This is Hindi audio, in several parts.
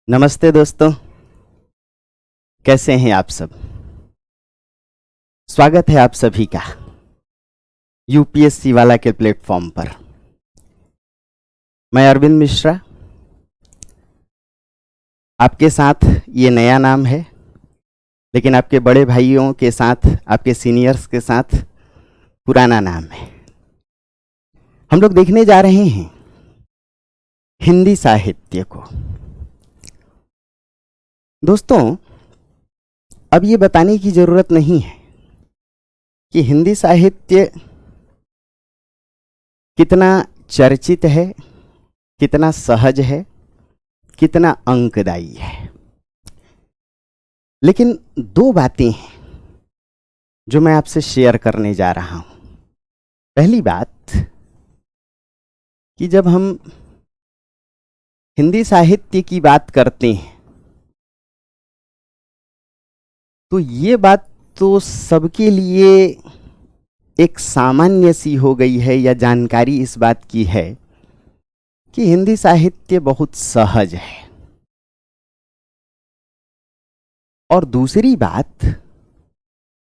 नमस्ते दोस्तों, कैसे हैं आप सब। स्वागत है आप सभी का यूपीएससी वाला के प्लेटफॉर्म पर। मैं अरविंद मिश्रा, आपके साथ ये नया नाम है, लेकिन आपके बड़े भाइयों के साथ, आपके सीनियर्स के साथ पुराना नाम है। हम लोग देखने जा रहे हैं हिंदी साहित्य को। दोस्तों, अब ये बताने की जरूरत नहीं है कि हिंदी साहित्य कितना चर्चित है, कितना सहज है, कितना अंकदायी है। लेकिन दो बातें हैं जो मैं आपसे शेयर करने जा रहा हूं। पहली बात कि जब हम हिंदी साहित्य की बात करते हैं तो ये बात तो सबके लिए एक सामान्य सी हो गई है, या जानकारी इस बात की है कि हिंदी साहित्य बहुत सहज है। और दूसरी बात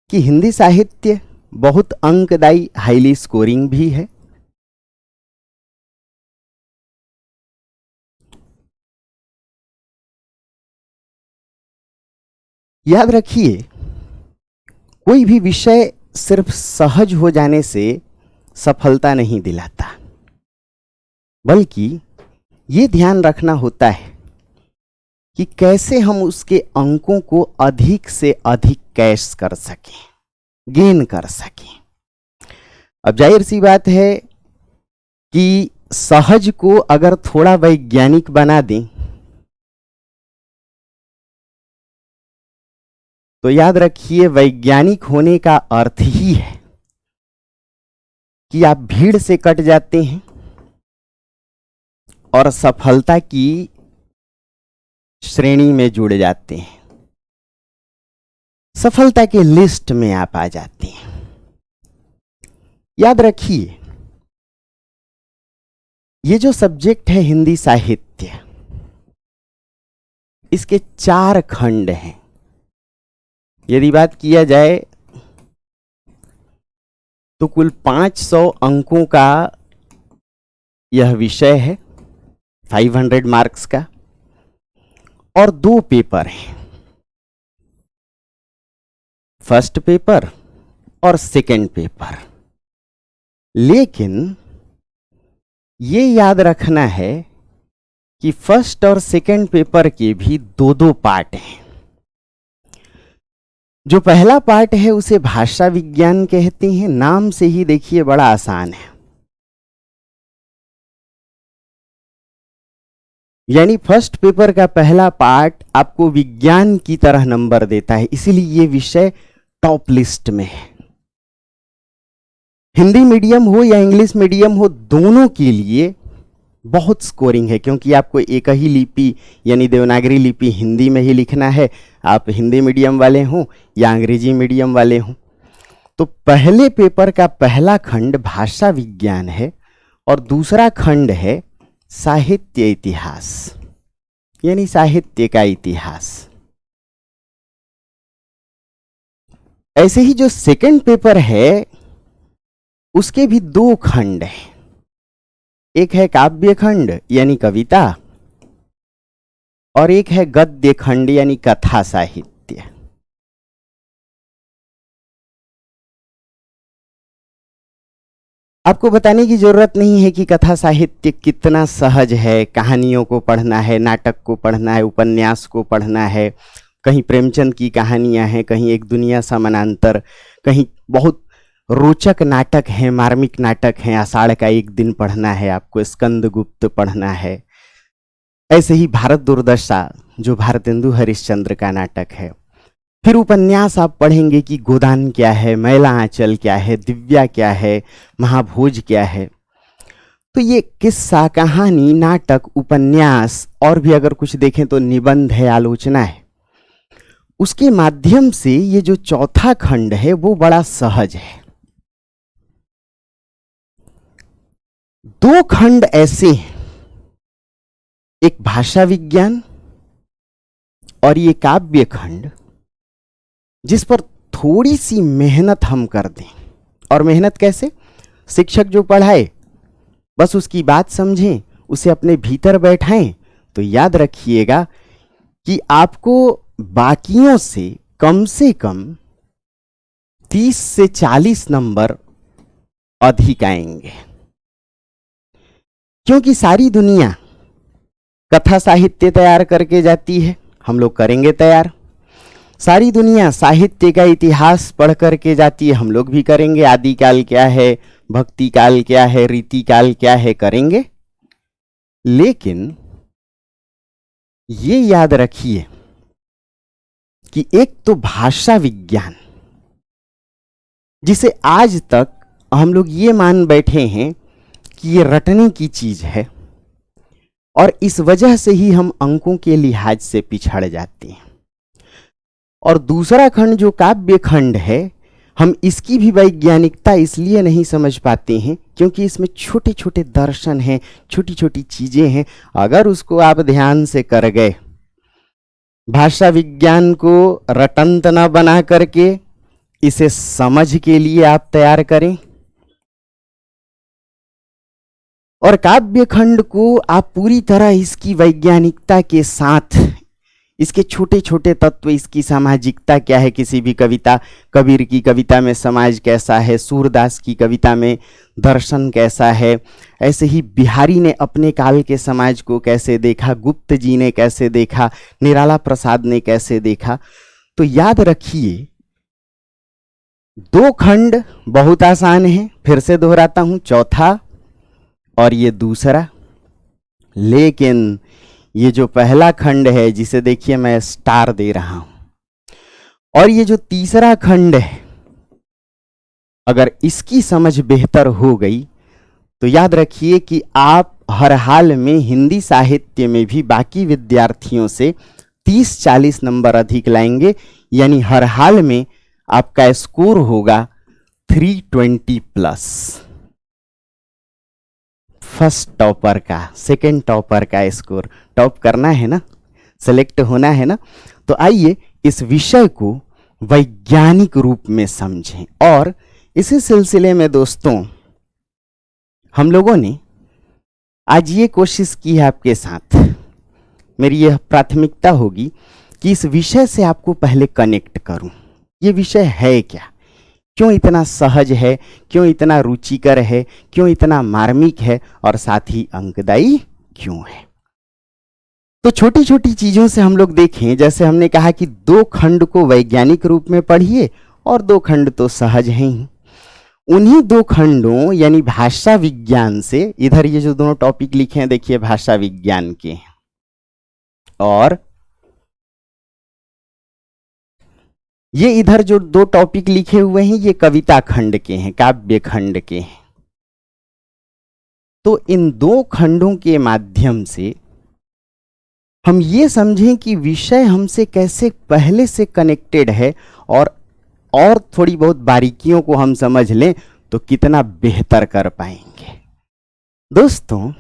कि हिंदी साहित्य बहुत अंकदायी, हाईली स्कोरिंग भी है। याद रखिए, कोई भी विषय सिर्फ सहज हो जाने से सफलता नहीं दिलाता, बल्कि ये ध्यान रखना होता है कि कैसे हम उसके अंकों को अधिक से अधिक कैश कर सकें, गेन कर सकें। अब जाहिर सी बात है कि सहज को अगर थोड़ा वैज्ञानिक बना दें तो याद रखिए, वैज्ञानिक होने का अर्थ ही है कि आप भीड़ से कट जाते हैं और सफलता की श्रेणी में जुड़ जाते हैं, सफलता के लिस्ट में आप आ जाते हैं। याद रखिए, ये जो सब्जेक्ट है हिंदी साहित्य, इसके 4 खंड हैं। यदि बात किया जाए तो कुल 500 अंकों का यह विषय है, 500 मार्क्स का, और 2 पेपर हैं, फर्स्ट पेपर और सेकंड पेपर। लेकिन ये याद रखना है कि फर्स्ट और सेकंड पेपर के भी 2-2 पार्ट हैं। जो पहला पार्ट है उसे भाषा विज्ञान कहते हैं। नाम से ही देखिए बड़ा आसान है, यानी फर्स्ट पेपर का पहला पार्ट आपको विज्ञान की तरह नंबर देता है, इसीलिए ये विषय टॉप लिस्ट में है। हिंदी मीडियम हो या इंग्लिश मीडियम हो, दोनों के लिए बहुत स्कोरिंग है, क्योंकि आपको एक ही लिपि यानी देवनागरी लिपि हिंदी में ही लिखना है, आप हिंदी मीडियम वाले हों या अंग्रेजी मीडियम वाले हों। तो पहले पेपर का पहला खंड भाषा विज्ञान है और दूसरा खंड है साहित्य इतिहास, यानी साहित्य का इतिहास। ऐसे ही जो सेकंड पेपर है उसके भी 2 खंड हैं। एक है काव्य खंड यानी कविता, और एक है गद्य खंड यानी कथा साहित्य। आपको बताने की जरूरत नहीं है कि कथा साहित्य कितना सहज है। कहानियों को पढ़ना है, नाटक को पढ़ना है, उपन्यास को पढ़ना है, कहीं प्रेमचंद की कहानियां हैं, कहीं एक दुनिया समानांतर, कहीं बहुत रोचक नाटक हैं, मार्मिक नाटक हैं। आषाढ़ का एक दिन पढ़ना है आपको, स्कंदगुप्त पढ़ना है। ऐसे ही भारत दुर्दशा, जो भारतेंदु हरिश्चंद्र का नाटक है। फिर उपन्यास आप पढ़ेंगे कि गोदान क्या है, मैला आंचल क्या है, दिव्या क्या है, महाभोज क्या है। तो ये किस्सा, कहानी, नाटक, उपन्यास, और भी अगर कुछ देखें तो निबंध है, आलोचना है। उसके माध्यम से ये जो चौथा खंड है वो बड़ा सहज है। 2 खंड ऐसे हैं, एक भाषा विज्ञान और ये काव्य खंड जिस पर थोड़ी सी मेहनत हम कर दें, और मेहनत कैसे, शिक्षक जो पढ़ाए बस उसकी बात समझें, उसे अपने भीतर बैठाएं, तो याद रखिएगा कि आपको बाकियों से कम 30 से 40 नंबर अधिक आएंगे। क्योंकि सारी दुनिया कथा साहित्य तैयार करके जाती है, हम लोग करेंगे तैयार। सारी दुनिया साहित्य का इतिहास पढ़ करके जाती है, हम लोग भी करेंगे। आदिकाल क्या है, भक्ति काल क्या है, रीति काल क्या है, करेंगे। लेकिन ये याद रखिए कि एक तो भाषा विज्ञान, जिसे आज तक हम लोग ये मान बैठे हैं कि ये रटने की चीज है, और इस वजह से ही हम अंकों के लिहाज से पिछड़ जाते हैं। और दूसरा खंड जो काव्य खंड है, हम इसकी भी वैज्ञानिकता इसलिए नहीं समझ पाते हैं क्योंकि इसमें छोटे छोटे दर्शन हैं, छोटी छोटी चीजें हैं। अगर उसको आप ध्यान से कर गए, भाषा विज्ञान को रटंत न बना करके इसे समझ के लिए आप तैयार करें, और काव्य खंड को आप पूरी तरह इसकी वैज्ञानिकता के साथ, इसके छोटे छोटे तत्व, इसकी सामाजिकता क्या है, किसी भी कविता, कबीर की कविता में समाज कैसा है, सूरदास की कविता में दर्शन कैसा है, ऐसे ही बिहारी ने अपने काल के समाज को कैसे देखा, गुप्त जी ने कैसे देखा, निराला प्रसाद ने कैसे देखा। तो याद रखिए 2 खंड बहुत आसान है, फिर से दोहराता हूं, चौथा और ये दूसरा। लेकिन ये जो पहला खंड है, जिसे देखिए मैं स्टार दे रहा हूं, और ये जो तीसरा खंड है, अगर इसकी समझ बेहतर हो गई तो याद रखिए कि आप हर हाल में हिंदी साहित्य में भी बाकी विद्यार्थियों से 30-40 नंबर अधिक लाएंगे। यानी हर हाल में आपका स्कोर होगा 320+। फर्स्ट टॉपर का, सेकंड टॉपर का स्कोर, टॉप करना है ना, सेलेक्ट होना है ना। तो आइए इस विषय को वैज्ञानिक रूप में समझें। और इसी सिलसिले में दोस्तों, हम लोगों ने आज ये कोशिश की है आपके साथ, मेरी यह प्राथमिकता होगी कि इस विषय से आपको पहले कनेक्ट करूं। ये विषय है क्या, क्यों इतना सहज है, क्यों इतना रुचिकर है, क्यों इतना मार्मिक है, और साथ ही अंकदायी क्यों है। तो छोटी छोटी चीजों से हम लोग देखें, जैसे हमने कहा कि 2 खंड को वैज्ञानिक रूप में पढ़िए और 2 खंड तो सहज हैं ही। उन्हीं 2 खंडों यानी भाषा विज्ञान से, इधर ये जो दोनों टॉपिक लिखे हैं देखिए भाषा विज्ञान के, और ये इधर जो 2 टॉपिक लिखे हुए हैं ये कविता खंड के हैं, काव्य खंड के हैं। तो इन 2 खंडों के माध्यम से हम ये समझें कि विषय हमसे कैसे पहले से कनेक्टेड है, और थोड़ी बहुत बारीकियों को हम समझ लें तो कितना बेहतर कर पाएंगे। दोस्तों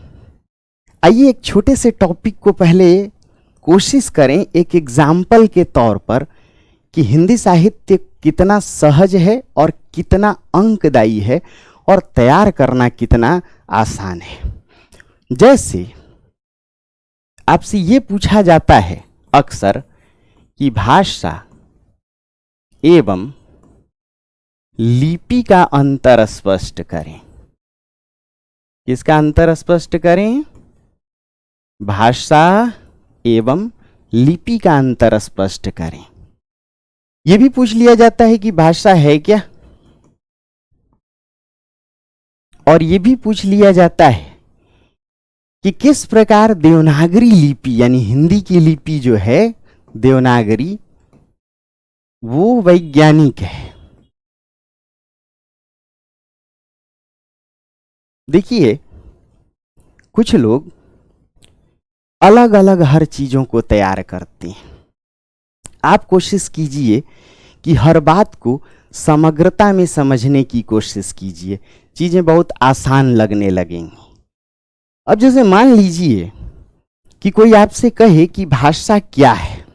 आइए एक छोटे से टॉपिक को पहले कोशिश करें एक एग्जाम्पल के तौर पर कि हिंदी साहित्य कितना सहज है और कितना अंकदायी है और तैयार करना कितना आसान है। जैसे आपसे ये पूछा जाता है अक्सर कि भाषा एवं लिपि का अंतर स्पष्ट करें। किसका अंतर स्पष्ट करें? भाषा एवं लिपि का अंतर स्पष्ट करें। यह भी पूछ लिया जाता है कि भाषा है क्या, और यह भी पूछ लिया जाता है कि किस प्रकार देवनागरी लिपि यानी हिंदी की लिपि जो है देवनागरी वो वैज्ञानिक है। देखिए कुछ लोग अलग अलग हर चीजों को तैयार करते हैं। आप कोशिश कीजिए कि हर बात को समग्रता में समझने की कोशिश कीजिए, चीजें बहुत आसान लगने लगेंगी। अब जैसे मान लीजिए कि कोई आपसे कहे कि भाषा क्या है,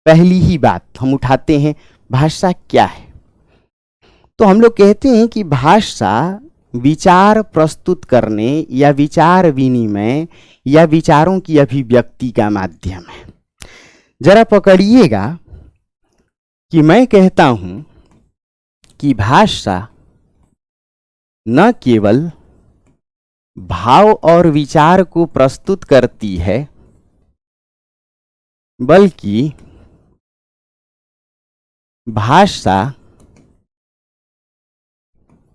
पहली ही बात हम उठाते हैं, भाषा क्या है? तो हम लोग कहते हैं कि भाषा विचार प्रस्तुत करने या विचार विनिमय या विचारों की अभिव्यक्ति का माध्यम है। जरा पकड़िएगा कि मैं कहता हूं कि भाषा न केवल भाव और विचार को प्रस्तुत करती है, बल्कि भाषा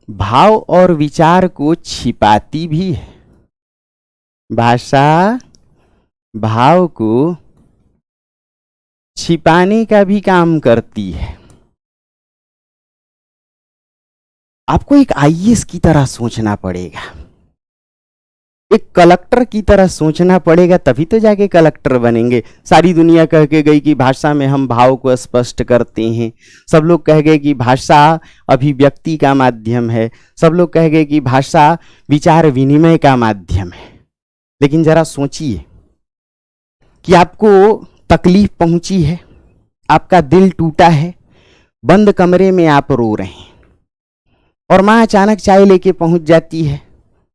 भाव और विचार को छिपाती भी है। भाषा भाव को छिपाने का भी काम करती है। आपको एक आईएएस की तरह सोचना पड़ेगा, एक कलेक्टर की तरह सोचना पड़ेगा, तभी तो जाके कलेक्टर बनेंगे। सारी दुनिया कह के गई कि भाषा में हम भाव को स्पष्ट करते हैं। सब लोग कह गए कि भाषा अभिव्यक्ति का माध्यम है। सब लोग कह गए कि भाषा विचार विनिमय का माध्यम है। लेकिन जरा सोचिए कि आपको तकलीफ पहुंची है, आपका दिल टूटा है, बंद कमरे में आप रो रहे हैं और माँ अचानक चाय लेके पहुंच जाती है,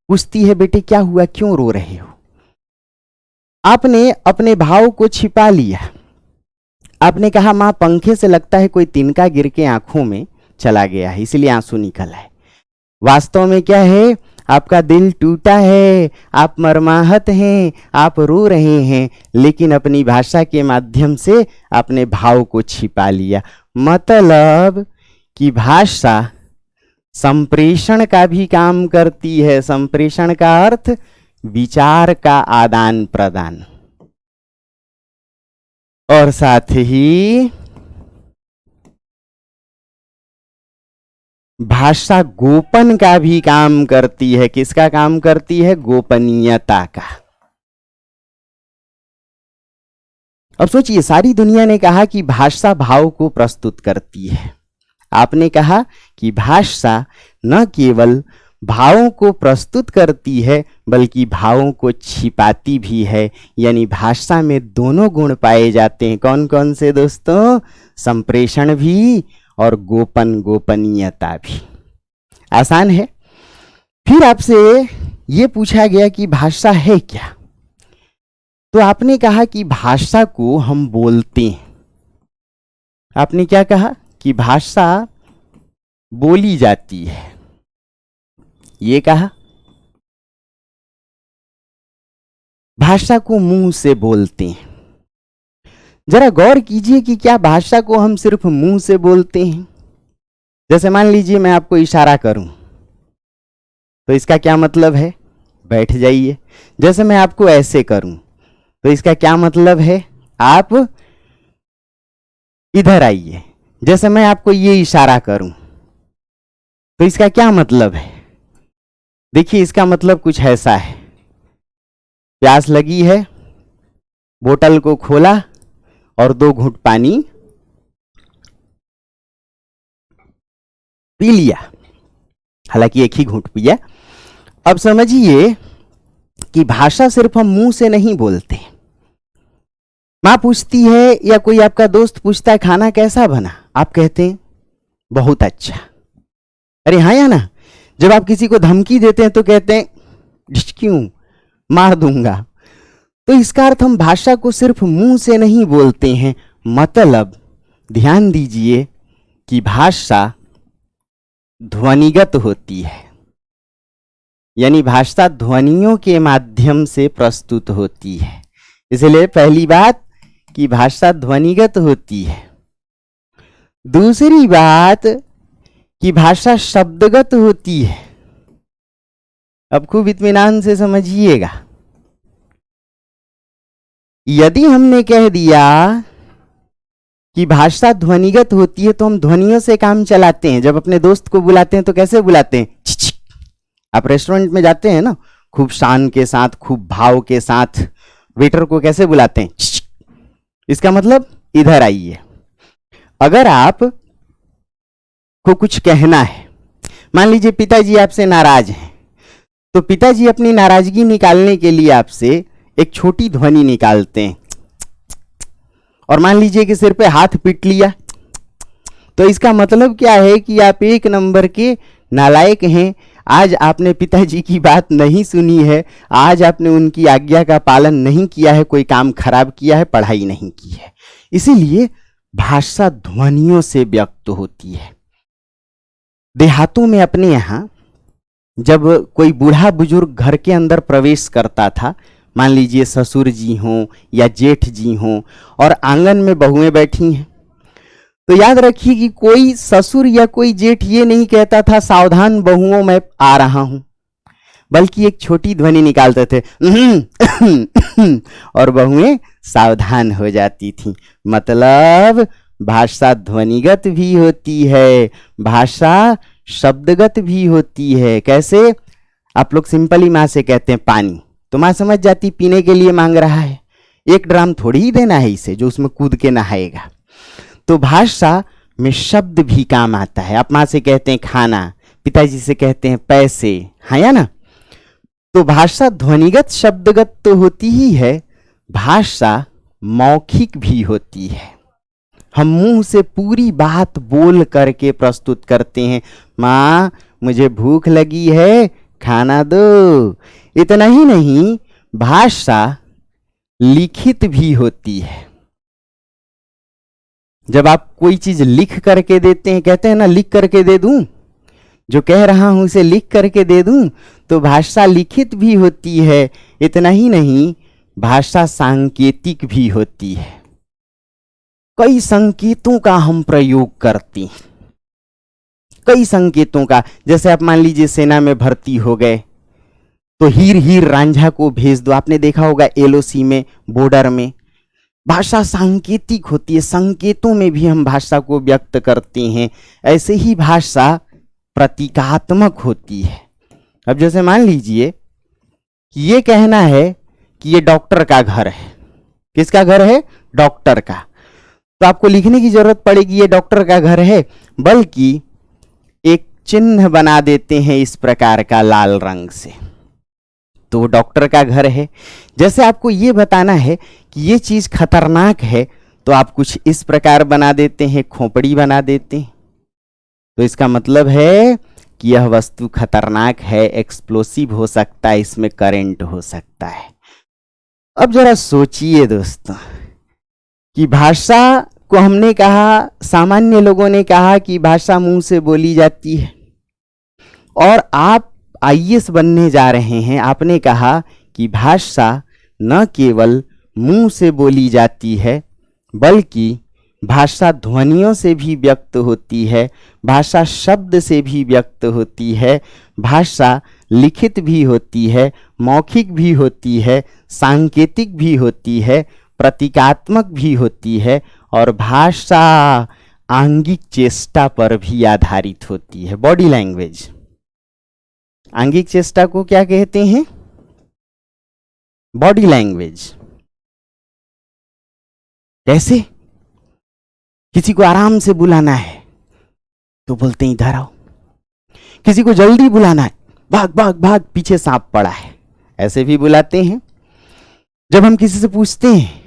पूछती है बेटे क्या हुआ, क्यों रो रहे हो? आपने अपने भाव को छिपा लिया। आपने कहा माँ पंखे से लगता है कोई तिनका गिर के आंखों में चला गया है, इसलिए आंसू निकल आए। वास्तव में क्या है? आपका दिल टूटा है, आप मर्माहत हैं, आप रो रहे हैं, लेकिन अपनी भाषा के माध्यम से आपने भाव को छिपा लिया। मतलब कि भाषा संप्रेषण का भी काम करती है। संप्रेषण का अर्थ विचार का आदान प्रदान, और साथ ही भाषा गोपन का भी काम करती है। किसका काम करती है? गोपनीयता का। अब सोचिए, सारी दुनिया ने कहा कि भाषा भाव को प्रस्तुत करती है। आपने कहा कि भाषा न केवल भावों को प्रस्तुत करती है, बल्कि भावों को छिपाती भी है। यानी भाषा में दोनों गुण पाए जाते हैं। कौन कौन से दोस्तों? संप्रेषण भी और गोपनीयता भी। आसान है। फिर आपसे ये पूछा गया कि भाषा है क्या? तो आपने कहा कि भाषा को हम बोलते हैं। आपने क्या कहा? कि भाषा बोली जाती है, ये कहा। भाषा को मुंह से बोलते हैं। जरा गौर कीजिए कि क्या भाषा को हम सिर्फ मुंह से बोलते हैं? जैसे मान लीजिए मैं आपको इशारा करूं, तो इसका क्या मतलब है? बैठ जाइए। जैसे मैं आपको ऐसे करूं, तो इसका क्या मतलब है? आप इधर आइए। जैसे मैं आपको ये इशारा करूं, तो इसका क्या मतलब है? देखिए, इसका मतलब कुछ ऐसा है। प्यास लगी है, बोतल को खोला और 2 घूंट पानी पी लिया। हालांकि एक ही घूंट पिया। अब समझिए कि भाषा सिर्फ हम मुंह से नहीं बोलते। माँ पूछती है या कोई आपका दोस्त पूछता है खाना कैसा बना, आप कहते हैं बहुत अच्छा। अरे हाँ या ना? जब आप किसी को धमकी देते हैं तो कहते हैं क्यों, मार दूंगा। तो इसका अर्थ हम भाषा को सिर्फ मुंह से नहीं बोलते हैं। मतलब ध्यान दीजिए कि भाषा ध्वनिगत होती है। यानी भाषा ध्वनियों के माध्यम से प्रस्तुत होती है। इसलिए पहली बात कि भाषा ध्वनिगत होती है। दूसरी बात कि भाषा शब्दगत होती है। अब खूब इत्मीनान से समझिएगा। यदि हमने कह दिया कि भाषा ध्वनिगत होती है, तो हम ध्वनियों से काम चलाते हैं। जब अपने दोस्त को बुलाते हैं तो कैसे बुलाते हैं? आप रेस्टोरेंट में जाते हैं ना, खूब शान के साथ, खूब भाव के साथ वेटर को कैसे बुलाते हैं? इसका मतलब इधर आइए। अगर आप को कुछ कहना है, मान लीजिए पिताजी आपसे नाराज हैं, तो पिताजी अपनी नाराजगी निकालने के लिए आपसे एक छोटी ध्वनि निकालते हैं और मान लीजिए कि सिर पे हाथ पीट लिया, तो इसका मतलब क्या है कि आप एक नंबर के नालायक हैं। आज आपने पिताजी की बात नहीं सुनी है, आज आपने उनकी आज्ञा का पालन नहीं किया है, कोई काम खराब किया है, पढ़ाई नहीं की है। इसीलिए भाषा ध्वनियों से व्यक्त होती है। देहातों में अपने यहाँ जब कोई बूढ़ा बुजुर्ग घर के अंदर प्रवेश करता था, मान लीजिए ससुर जी हों या जेठ जी हों, और आंगन में बहुएं बैठी हैं, तो याद रखिए कि कोई ससुर या कोई जेठ ये नहीं कहता था सावधान बहुओं मैं आ रहा हूं, बल्कि एक छोटी ध्वनि निकालते थे और बहुएं सावधान हो जाती थीं। मतलब भाषा ध्वनिगत भी होती है, भाषा शब्दगत भी होती है। कैसे? आप लोग सिंपली माँ से कहते हैं पानी, तो माँ समझ जाती पीने के लिए मांग रहा है, एक ड्राम थोड़ी ही देना है इसे जो उसमें कूद के नहाएगा। तो भाषा में शब्द भी काम आता है। आप माँ से कहते हैं खाना, पिताजी से कहते हैं पैसे, हाँ या ना? तो भाषा ध्वनिगत शब्दगत तो होती ही है, भाषा मौखिक भी होती है। हम मुंह से पूरी बात बोल करके प्रस्तुत करते हैं, माँ मुझे भूख लगी है खाना दो। इतना ही नहीं, भाषा लिखित भी होती है। जब आप कोई चीज लिख करके देते हैं, कहते हैं ना लिख करके दे दूं, जो कह रहा हूं उसे लिख करके दे दूं, तो भाषा लिखित भी होती है। इतना ही नहीं, भाषा सांकेतिक भी होती है। कई संकेतों का हम प्रयोग करते हैं, कई संकेतों का। जैसे आप मान लीजिए सेना में भर्ती हो गए, तो हीर हीर रांझा को भेज दो, आपने देखा होगा एलओसी में, बॉर्डर में। भाषा सांकेतिक होती है, संकेतों में भी हम भाषा को व्यक्त करते हैं। ऐसे ही भाषा प्रतीकात्मक होती है। अब जैसे मान लीजिए ये कहना है कि ये डॉक्टर का घर है। किसका घर है? डॉक्टर का। तो आपको लिखने की जरूरत पड़ेगी ये डॉक्टर का घर है, बल्कि एक चिन्ह बना देते हैं इस प्रकार का लाल रंग से, तो वो डॉक्टर का घर है। जैसे आपको ये बताना है कि ये चीज खतरनाक है, तो आप कुछ इस प्रकार बना देते हैं, खोपड़ी बना देते हैं। तो इसका मतलब है कि यह वस्तु खतरनाक है, एक्सप्लोसिव हो सकता है, इसमें करंट हो सकता है। अब जरा सोचिए दोस्तों कि भाषा को हमने कहा, सामान्य लोगों ने कहा कि भाषा मुंह से बोली जाती है, और आप आईएएस बनने जा रहे हैं, आपने कहा कि भाषा न केवल मुंह से बोली जाती है, बल्कि भाषा ध्वनियों से भी व्यक्त होती है, भाषा शब्द से भी व्यक्त होती है, भाषा लिखित भी होती है, मौखिक भी होती है, सांकेतिक भी होती है, प्रतीकात्मक भी होती है, और भाषा आंगिक चेष्टा पर भी आधारित होती है। बॉडी लैंग्वेज, आंगिक चेष्टा को क्या कहते हैं? Body language. कैसे? किसी को आराम से बुलाना है तो बोलते हैं इधर आओ, किसी को जल्दी बुलाना है, भाग भाग भाग पीछे सांप पड़ा है, ऐसे भी बुलाते हैं। जब हम किसी से पूछते हैं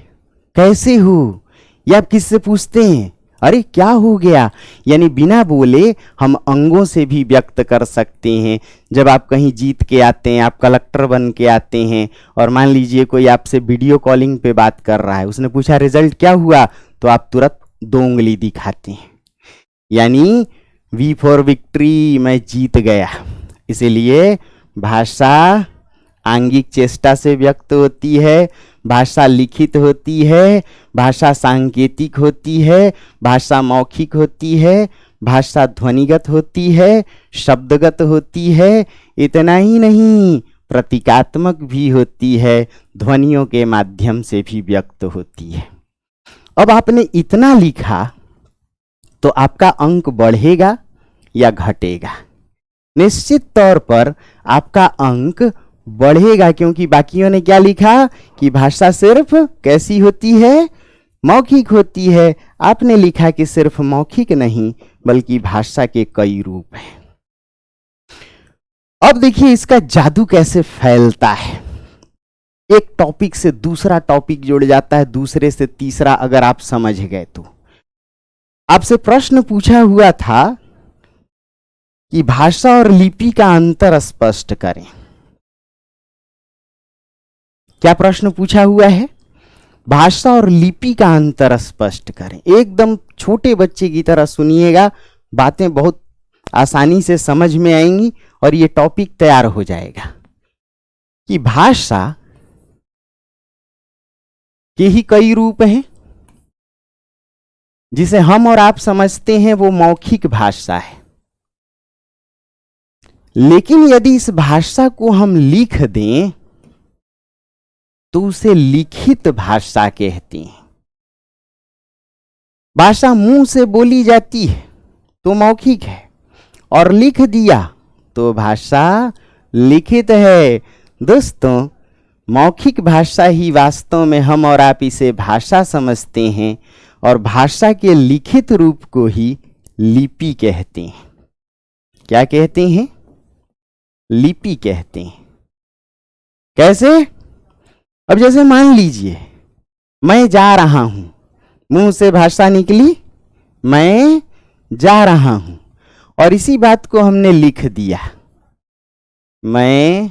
कैसे हो, या आप किसी से पूछते हैं अरे क्या हो गया, यानी बिना बोले हम अंगों से भी व्यक्त कर सकते हैं। जब आप कहीं जीत के आते हैं, आप कलेक्टर बन के आते हैं, और मान लीजिए कोई आपसे वीडियो कॉलिंग पे बात कर रहा है, उसने पूछा रिजल्ट क्या हुआ, तो आप तुरंत 2 उंगली दिखाते हैं, यानी वी फॉर विक्ट्री, मैं जीत गया। इसीलिए भाषा आंगिक चेष्टा से व्यक्त होती है, भाषा लिखित होती है, भाषा सांकेतिक होती है, भाषा मौखिक होती है, भाषा ध्वनिगत होती है, शब्दगत होती है। इतना ही नहीं, प्रतीकात्मक भी होती है, ध्वनियों के माध्यम से भी व्यक्त होती है। अब आपने इतना लिखा तो आपका अंक बढ़ेगा या घटेगा? निश्चित तौर पर आपका अंक बढ़ेगा, क्योंकि बाकियों ने क्या लिखा कि भाषा सिर्फ कैसी होती है? मौखिक होती है। आपने लिखा कि सिर्फ मौखिक नहीं, बल्कि भाषा के कई रूप हैं। अब देखिए इसका जादू कैसे फैलता है। एक टॉपिक से दूसरा टॉपिक जुड़ जाता है, दूसरे से तीसरा, अगर आप समझ गए तो। आपसे प्रश्न पूछा हुआ था कि भाषा और लिपि का अंतर स्पष्ट करें। क्या प्रश्न पूछा हुआ है? भाषा और लिपि का अंतर स्पष्ट करें। एकदम छोटे बच्चे की तरह सुनिएगा, बातें बहुत आसानी से समझ में आएंगी और ये टॉपिक तैयार हो जाएगा कि भाषा के ही कई रूप हैं। जिसे हम और आप समझते हैं वो मौखिक भाषा है, लेकिन यदि इस भाषा को हम लिख दें तो उसे लिखित भाषा कहते हैं। भाषा मुंह से बोली जाती है तो मौखिक है, और लिख दिया तो भाषा लिखित है। दोस्तों, मौखिक भाषा ही वास्तव में हम और आप इसे भाषा समझते हैं, और भाषा के लिखित रूप को ही लिपि कहते हैं। क्या कहते हैं? लिपि कहते हैं। कैसे? अब जैसे मान लीजिए मैं जा रहा हूं, मुंह से भाषा निकली मैं जा रहा हूं, और इसी बात को हमने लिख दिया, मैं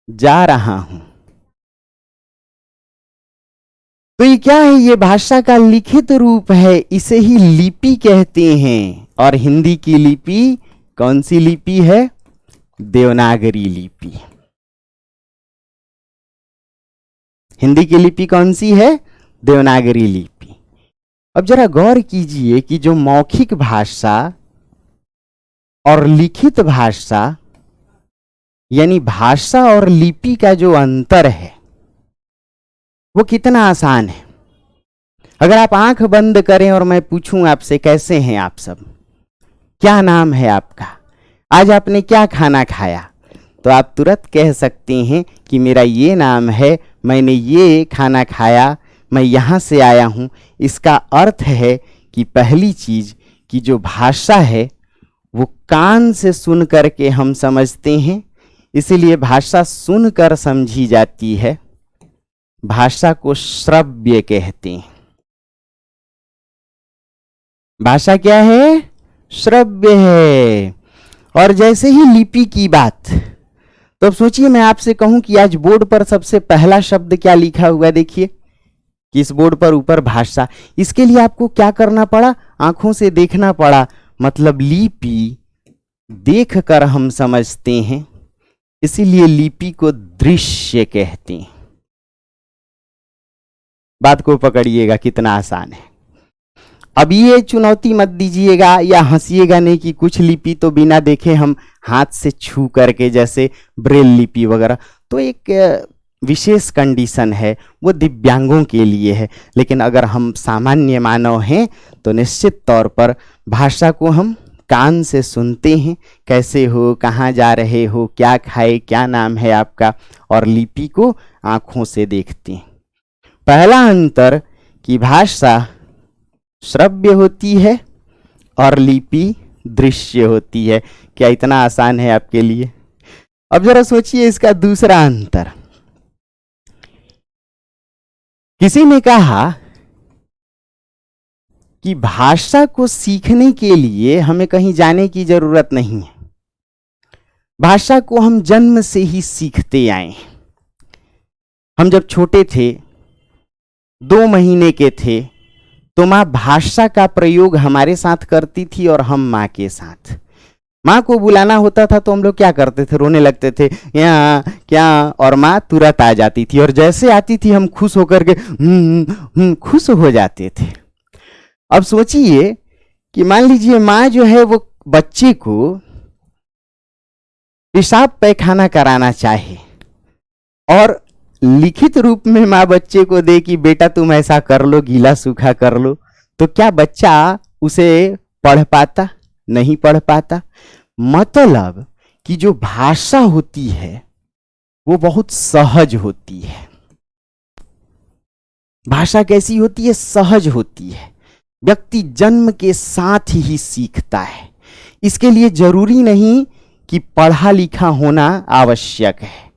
जा रहा हूं। तो ये क्या है? ये भाषा का लिखित रूप है, इसे ही लिपि कहते हैं। और हिंदी की लिपि कौन सी लिपि है? देवनागरी लिपि। हिंदी की लिपि कौन सी है? देवनागरी लिपि। अब जरा गौर कीजिए कि जो मौखिक भाषा और लिखित भाषा, यानी भाषा और लिपि का जो अंतर है वो कितना आसान है। अगर आप आंख बंद करें और मैं पूछूं आपसे, कैसे हैं आप सब, क्या नाम है आपका, आज आपने क्या खाना खाया, तो आप तुरंत कह सकते हैं कि मेरा ये नाम है, मैंने ये खाना खाया, मैं यहाँ से आया हूँ। इसका अर्थ है कि पहली चीज कि जो भाषा है वो कान से सुन करके हम समझते हैं, इसीलिए भाषा सुनकर समझी जाती है। भाषा को श्रव्य कहते हैं। भाषा क्या है? श्रव्य है। और जैसे ही लिपि की बात, तो अब सोचिए मैं आपसे कहूं कि आज बोर्ड पर सबसे पहला शब्द क्या लिखा हुआ है, देखिए कि इस बोर्ड पर ऊपर भाषा। इसके लिए आपको क्या करना पड़ा? आंखों से देखना पड़ा। मतलब लिपि देख कर हम समझते हैं, इसीलिए लिपि को दृश्य कहते हैं। बात को पकड़िएगा, कितना आसान है। अब ये चुनौती मत दीजिएगा या हंसिएगा नहीं कि कुछ लिपि तो बिना देखे हम हाथ से छू करके, जैसे ब्रेल लिपि वगैरह, तो एक विशेष कंडीशन है, वो दिव्यांगों के लिए है। लेकिन अगर हम सामान्य मानव हैं तो निश्चित तौर पर भाषा को हम कान से सुनते हैं, कैसे हो, कहाँ जा रहे हो, क्या खाए, क्या नाम है आपका, और लिपि को आंखों से देखते हैं। पहला अंतर कि भाषा श्रव्य होती है और लिपि दृश्य होती है। क्या इतना आसान है आपके लिए? अब जरा सोचिए इसका दूसरा अंतर। किसी ने कहा कि भाषा को सीखने के लिए हमें कहीं जाने की जरूरत नहीं है, भाषा को हम जन्म से ही सीखते आए। हम जब छोटे थे, 2 महीने के थे, तो माँ भाषा का प्रयोग हमारे साथ करती थी और हम माँ के साथ। माँ को बुलाना होता था तो हम लोग क्या करते थे? रोने लगते थे, यहाँ क्या, और माँ तुरंत आ जाती थी, और जैसे आती थी हम खुश होकर के खुश हो जाते थे। अब सोचिए कि मान लीजिए माँ जो है वो बच्चे को पेशाब पैखाना कराना चाहे, और लिखित रूप में माँ बच्चे को दे कि बेटा तुम ऐसा कर लो, गीला सूखा कर लो, तो क्या बच्चा उसे पढ़ पाता? नहीं पढ़ पाता। मतलब कि जो भाषा होती है वो बहुत सहज होती है। भाषा कैसी होती है? सहज होती है। व्यक्ति जन्म के साथ ही सीखता है। इसके लिए जरूरी नहीं कि पढ़ा लिखा होना आवश्यक है।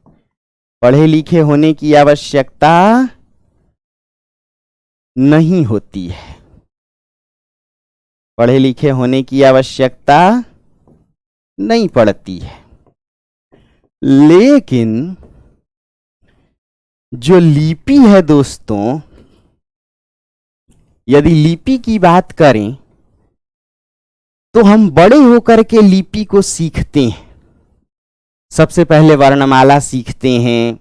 पढ़े लिखे होने की आवश्यकता नहीं होती है, पढ़े लिखे होने की आवश्यकता नहीं पड़ती है। लेकिन जो लिपि है दोस्तों, यदि लिपि की बात करें तो हम बड़े होकर के लिपि को सीखते हैं। सबसे पहले वर्णमाला सीखते हैं,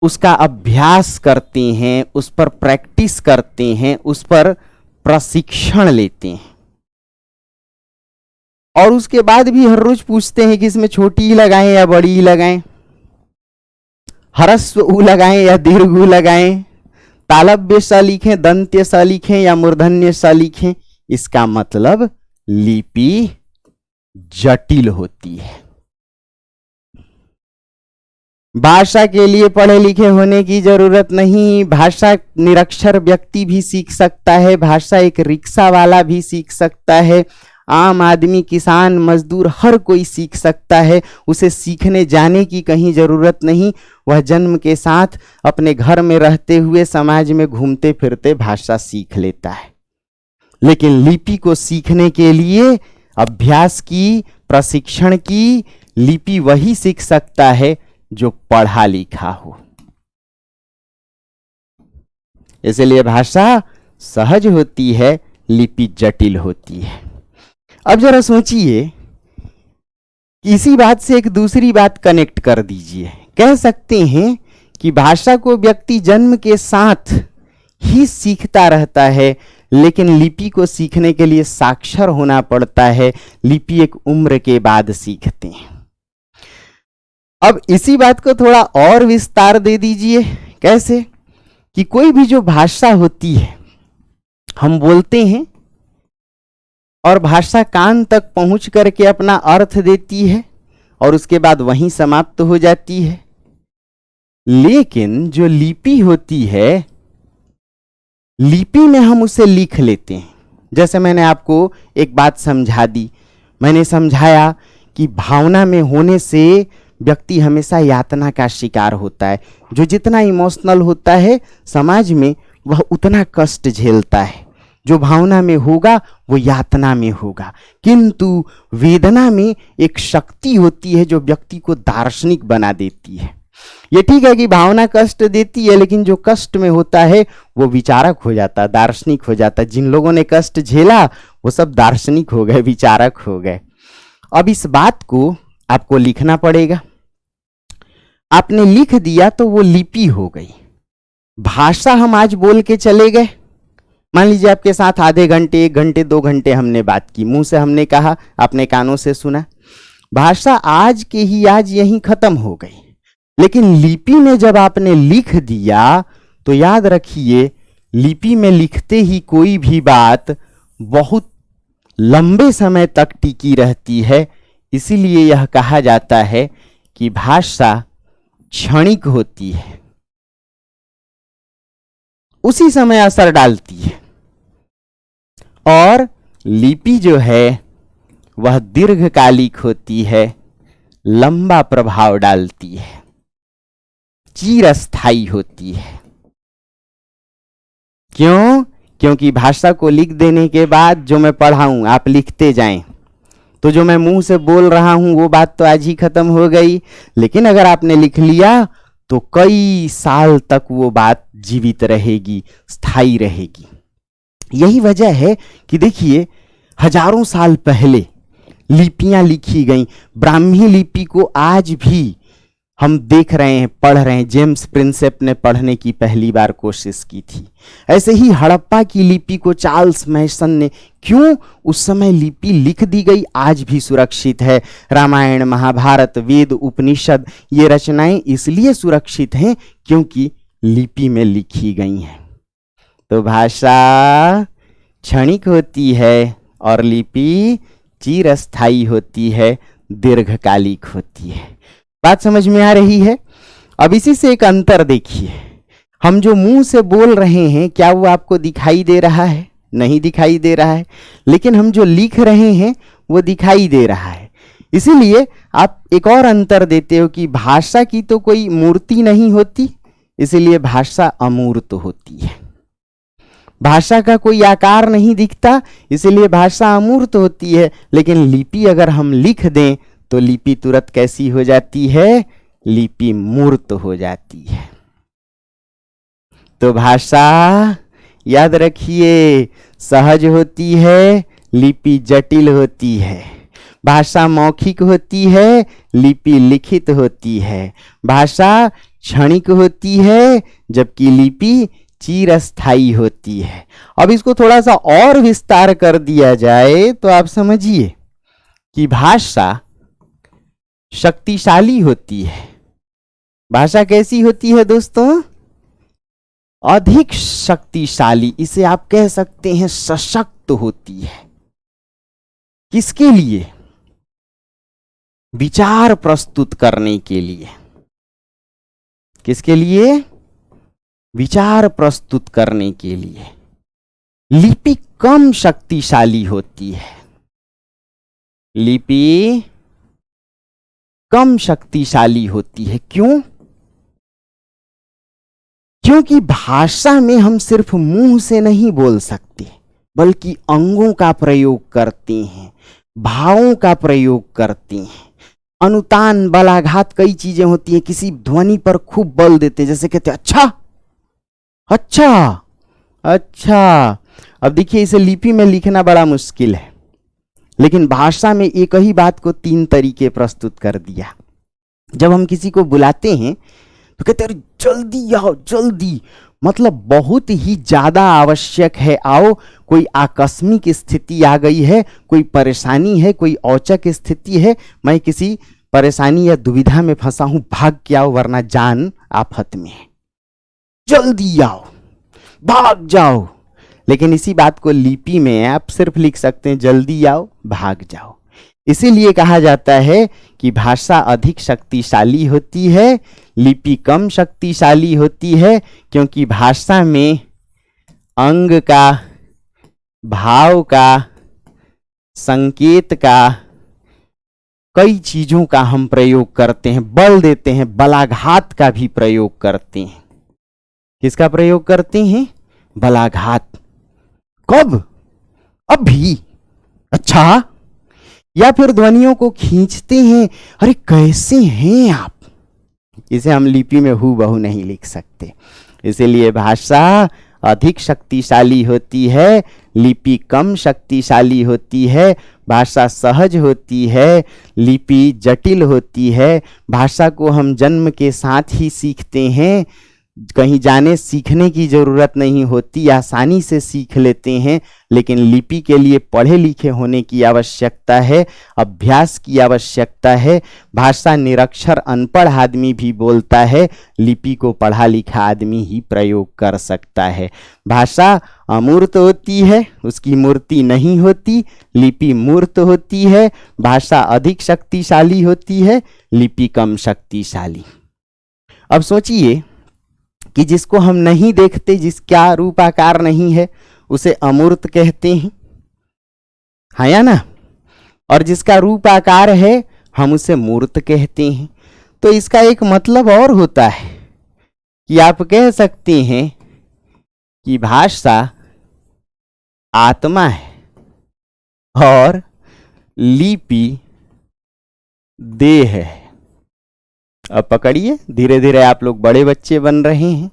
उसका अभ्यास करते हैं, उस पर प्रैक्टिस करते हैं, उस पर प्रशिक्षण लेते हैं, और उसके बाद भी हर रोज पूछते हैं कि इसमें छोटी लगाएं या बड़ी लगाएं, ह्रस्व उ लगाएं या दीर्घ उ लगाएं, तालव्य स लिखें, दंत्य स लिखें या मूर्धन्य स लिखें। इसका मतलब लिपि जटिल होती है। भाषा के लिए पढ़े लिखे होने की जरूरत नहीं, भाषा निरक्षर व्यक्ति भी सीख सकता है, भाषा एक रिक्शा वाला भी सीख सकता है, आम आदमी, किसान, मजदूर, हर कोई सीख सकता है। उसे सीखने जाने की कहीं जरूरत नहीं, वह जन्म के साथ अपने घर में रहते हुए समाज में घूमते फिरते भाषा सीख लेता है। लेकिन लिपि को सीखने के लिए अभ्यास की, प्रशिक्षण की, लिपि वही सीख सकता है जो पढ़ा लिखा हो। इसलिए भाषा सहज होती है, लिपि जटिल होती है। अब जरा सोचिए कि इसी बात से एक दूसरी बात कनेक्ट कर दीजिए। कह सकते हैं कि भाषा को व्यक्ति जन्म के साथ ही सीखता रहता है, लेकिन लिपि को सीखने के लिए साक्षर होना पड़ता है। लिपि एक उम्र के बाद सीखते हैं। अब इसी बात को थोड़ा और विस्तार दे दीजिए। कैसे कि कोई भी जो भाषा होती है, हम बोलते हैं और भाषा कान तक पहुंच करके अपना अर्थ देती है और उसके बाद वहीं समाप्त हो जाती है। लेकिन जो लिपि होती है, लिपि में हम उसे लिख लेते हैं। जैसे मैंने आपको एक बात समझा दी, मैंने समझाया कि भावना में होने से व्यक्ति हमेशा यातना का शिकार होता है। जो जितना इमोशनल होता है समाज में, वह उतना कष्ट झेलता है। जो भावना में होगा वो यातना में होगा। किंतु वेदना में एक शक्ति होती है जो व्यक्ति को दार्शनिक बना देती है। ये ठीक है कि भावना कष्ट देती है, लेकिन जो कष्ट में होता है वो विचारक हो जाता है, दार्शनिक हो जाता है। जिन लोगों ने कष्ट झेला वो सब दार्शनिक हो गए, विचारक हो गए। अब इस बात को आपको लिखना पड़ेगा। आपने लिख दिया तो वो लिपि हो गई। भाषा हम आज बोल के चले गए, मान लीजिए आपके साथ आधे घंटे, 1 घंटे, 2 घंटे हमने बात की, मुंह से हमने कहा, आपने कानों से सुना। भाषा आज के ही आज यहीं खत्म हो गई। लेकिन लिपि में जब आपने लिख दिया तो याद रखिए, लिपि में लिखते ही कोई भी बात बहुत लंबे समय तक टिकी रहती है। इसीलिए यह कहा जाता है कि भाषा क्षणिक होती है, उसी समय असर डालती है, और लिपि जो है वह दीर्घकालिक होती है, लंबा प्रभाव डालती है, चिरस्थायी होती है। क्यों? क्योंकि भाषा को लिख देने के बाद जो मैं पढ़ाऊं आप लिखते जाएं, तो जो मैं मुंह से बोल रहा हूं वो बात तो आज ही खत्म हो गई। लेकिन अगर आपने लिख लिया तो कई साल तक वो बात जीवित रहेगी, स्थायी रहेगी। यही वजह है कि देखिए, हजारों साल पहले लिपियां लिखी गई। ब्राह्मी लिपि को आज भी हम देख रहे हैं, पढ़ रहे हैं। जेम्स प्रिंसेप ने पढ़ने की पहली बार कोशिश की थी। ऐसे ही हड़प्पा की लिपि को चार्ल्स मैसन ने, क्यों? उस समय लिपि लिख दी गई, आज भी सुरक्षित है। रामायण, महाभारत, वेद, उपनिषद, ये रचनाएं इसलिए सुरक्षित हैं क्योंकि लिपि में लिखी गई हैं। तो भाषा क्षणिक होती है और लिपि चिरस्थायी होती है, दीर्घकालिक होती है। बात समझ में आ रही है? अब इसी से एक अंतर देखिए, हम जो मुंह से बोल रहे हैं क्या वो आपको दिखाई दे रहा है? नहीं दिखाई दे रहा है। लेकिन हम जो लिख रहे हैं वो दिखाई दे रहा है। इसीलिए आप एक और अंतर देते हो कि भाषा की तो कोई मूर्ति नहीं होती, इसीलिए भाषा अमूर्त होती है। भाषा का कोई आकार नहीं दिखता, इसीलिए भाषा अमूर्त होती है। लेकिन लिपि अगर हम लिख दें तो लिपि तुरंत कैसी हो जाती है? लिपि मूर्त हो जाती है। तो भाषा याद रखिए सहज होती है, लिपि जटिल होती है। भाषा मौखिक होती है, लिपि लिखित होती है। भाषा क्षणिक होती है, जबकि लिपि चिरस्थायी होती है। अब इसको थोड़ा सा और विस्तार कर दिया जाए तो आप समझिए कि भाषा शक्तिशाली होती है। भाषा कैसी होती है दोस्तों? अधिक शक्तिशाली, इसे आप कह सकते हैं सशक्त होती है। किसके लिए? विचार प्रस्तुत करने के लिए। किसके लिए? विचार प्रस्तुत करने के लिए। लिपि कम शक्तिशाली होती है। लिपि कम शक्तिशाली होती है। क्यों? क्योंकि भाषा में हम सिर्फ मुंह से नहीं बोल सकते, बल्कि अंगों का प्रयोग करते हैं, भावों का प्रयोग करते हैं। अनुतान, बलाघात, कई चीजें होती हैं। किसी ध्वनि पर खूब बल देते, जैसे कहते अच्छा अच्छा अच्छा। अब देखिए, इसे लिपि में लिखना बड़ा मुश्किल है, लेकिन भाषा में एक ही बात को 3 तरीके प्रस्तुत कर दिया। जब हम किसी को बुलाते हैं तो कहते हैं जल्दी आओ जल्दी, मतलब बहुत ही ज्यादा आवश्यक है, आओ। कोई आकस्मिक स्थिति आ गई है, कोई परेशानी है, कोई औचक स्थिति है, मैं किसी परेशानी या दुविधा में फंसा हूं, भाग के आओ वरना जान आफत में है। जल्दी आओ, भाग जाओ। लेकिन इसी बात को लिपि में आप सिर्फ लिख सकते हैं जल्दी आओ, भाग जाओ। इसीलिए कहा जाता है कि भाषा अधिक शक्तिशाली होती है, लिपि कम शक्तिशाली होती है, क्योंकि भाषा में अंग का, भाव का, संकेत का, कई चीजों का हम प्रयोग करते हैं, बल देते हैं, बलाघात का भी प्रयोग करते हैं। किसका प्रयोग करते हैं? बलाघात। कब? अभी। अच्छा। या फिर ध्वनियों को खींचते हैं, अरे कैसे हैं आप। इसे हम लिपि में हूबहू नहीं लिख सकते। इसीलिए भाषा अधिक शक्तिशाली होती है, लिपि कम शक्तिशाली होती है। भाषा सहज होती है, लिपि जटिल होती है। भाषा को हम जन्म के साथ ही सीखते हैं, कहीं जाने सीखने की जरूरत नहीं होती, आसानी से सीख लेते हैं। लेकिन लिपि के लिए पढ़े लिखे होने की आवश्यकता है, अभ्यास की आवश्यकता है। भाषा निरक्षर अनपढ़ आदमी भी बोलता है, लिपि को पढ़ा लिखा आदमी ही प्रयोग कर सकता है। भाषा अमूर्त होती है, उसकी मूर्ति नहीं होती, लिपि मूर्त होती है। भाषा अधिक शक्तिशाली होती है, लिपि कम शक्तिशाली। अब सोचिए कि जिसको हम नहीं देखते, जिसका रूप आकार नहीं है, उसे अमूर्त कहते हैं, हाँ या ना? और जिसका रूप आकार है हम उसे मूर्त कहते हैं। तो इसका एक मतलब और होता है कि आप कह सकते हैं कि भाषा आत्मा है और लिपि देह है। अब पकड़िए, धीरे धीरे आप लोग बड़े बच्चे बन रहे हैं।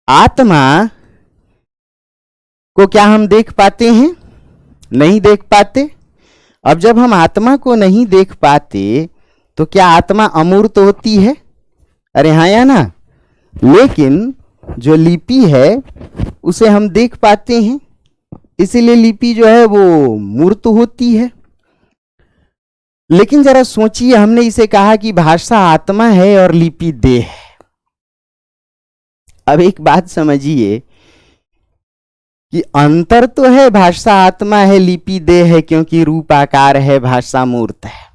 आत्मा को क्या हम देख पाते हैं? नहीं देख पाते। अब जब हम आत्मा को नहीं देख पाते तो क्या आत्मा अमूर्त होती है? अरे हाँ या ना? लेकिन जो लिपि है उसे हम देख पाते हैं, इसीलिए लिपि जो है वो मूर्त होती है। लेकिन जरा सोचिए, हमने इसे कहा कि भाषा आत्मा है और लिपि देह है। अब एक बात समझिए कि अंतर तो है, भाषा आत्मा है, लिपि देह है, क्योंकि रूप आकार है, भाषा मूर्त है।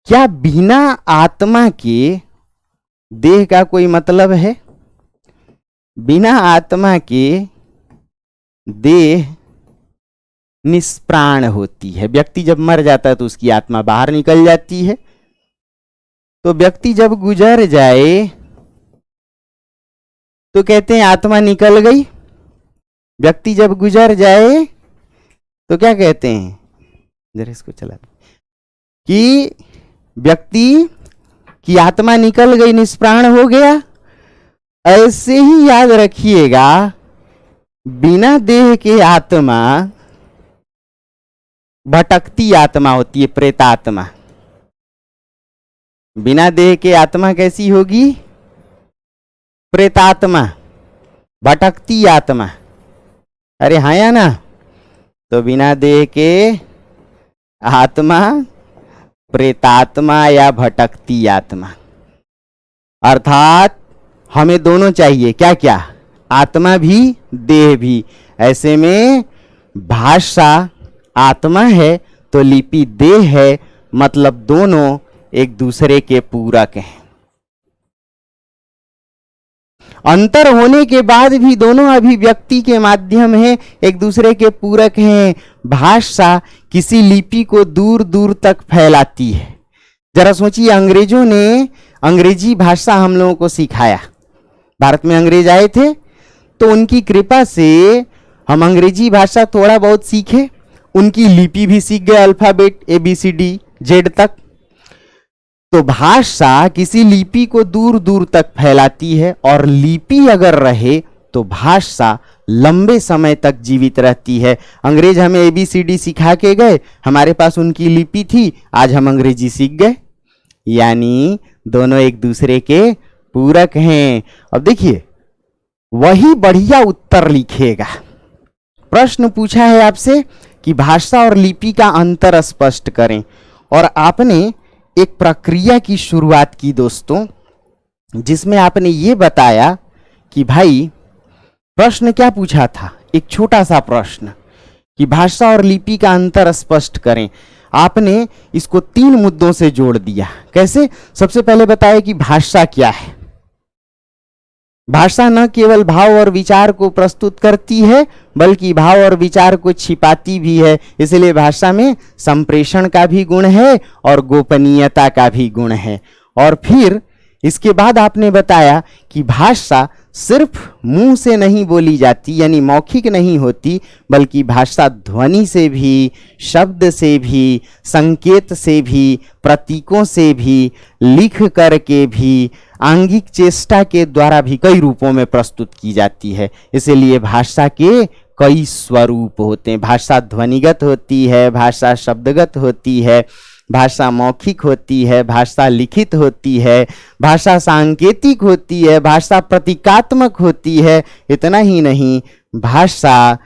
क्या बिना आत्मा के देह का कोई मतलब है? बिना आत्मा के देह निष्प्राण होती है। व्यक्ति जब मर जाता है तो उसकी आत्मा बाहर निकल जाती है। तो व्यक्ति जब गुजर जाए तो कहते हैं आत्मा निकल गई। व्यक्ति जब गुजर जाए तो क्या कहते हैं, जरा इसको चला, कि व्यक्ति की आत्मा निकल गई, निष्प्राण हो गया। ऐसे ही याद रखिएगा, बिना देह के आत्मा भटकती आत्मा होती है, प्रेतात्मा। बिना देह के आत्मा कैसी होगी? प्रेतात्मा, भटकती आत्मा। अरे हाँ या ना? तो बिना देह के आत्मा प्रेतात्मा या भटकती आत्मा। अर्थात हमें दोनों चाहिए, क्या क्या? आत्मा भी देह भी। ऐसे में भाषा आत्मा है तो लिपि देह है, मतलब दोनों एक दूसरे के पूरक हैं। अंतर होने के बाद भी दोनों अभिव्यक्ति के माध्यम हैं, एक दूसरे के पूरक हैं। भाषा किसी लिपि को दूर दूर तक फैलाती है। जरा सोचिए, अंग्रेजों ने अंग्रेजी भाषा हम लोगों को सिखाया। भारत में अंग्रेज आए थे तो उनकी कृपा से हम अंग्रेजी भाषा थोड़ा बहुत सीखे, उनकी लिपि भी सीख गए, अल्फाबेट ABCD Z तक। तो भाषा किसी लिपि को दूर दूर तक फैलाती है, और लिपि अगर रहे तो भाषा लंबे समय तक जीवित रहती है। अंग्रेज हमें ABCD सिखा के गए, हमारे पास उनकी लिपि थी, आज हम अंग्रेजी सीख गए। यानी दोनों एक दूसरे के पूरक हैं। अब देखिए, वही बढ़िया उत्तर लिखेगा। प्रश्न पूछा है आपसे कि भाषा और लिपि का अंतर स्पष्ट करें, और आपने एक प्रक्रिया की शुरुआत की दोस्तों, जिसमें आपने ये बताया कि भाई प्रश्न क्या पूछा था, एक छोटा सा प्रश्न कि भाषा और लिपि का अंतर स्पष्ट करें। आपने इसको 3 मुद्दों से जोड़ दिया। कैसे? सबसे पहले बताया कि भाषा क्या है। भाषा न केवल भाव और विचार को प्रस्तुत करती है, बल्कि भाव और विचार को छिपाती भी है। इसलिए भाषा में संप्रेषण का भी गुण है और गोपनीयता का भी गुण है। और फिर इसके बाद आपने बताया कि भाषा सिर्फ मुंह से नहीं बोली जाती, यानी मौखिक नहीं होती, बल्कि भाषा ध्वनि से भी, शब्द से भी, संकेत से भी, प्रतीकों से भी, लिख करके भी, आंगिक चेष्टा के द्वारा भी कई रूपों में प्रस्तुत की जाती है। इसलिए भाषा के कई स्वरूप होते हैं। भाषा ध्वनिगत होती है, भाषा शब्दगत होती है, भाषा मौखिक होती है, भाषा लिखित होती है, भाषा सांकेतिक होती है, भाषा प्रतीकात्मक होती है। इतना ही नहीं, भाषा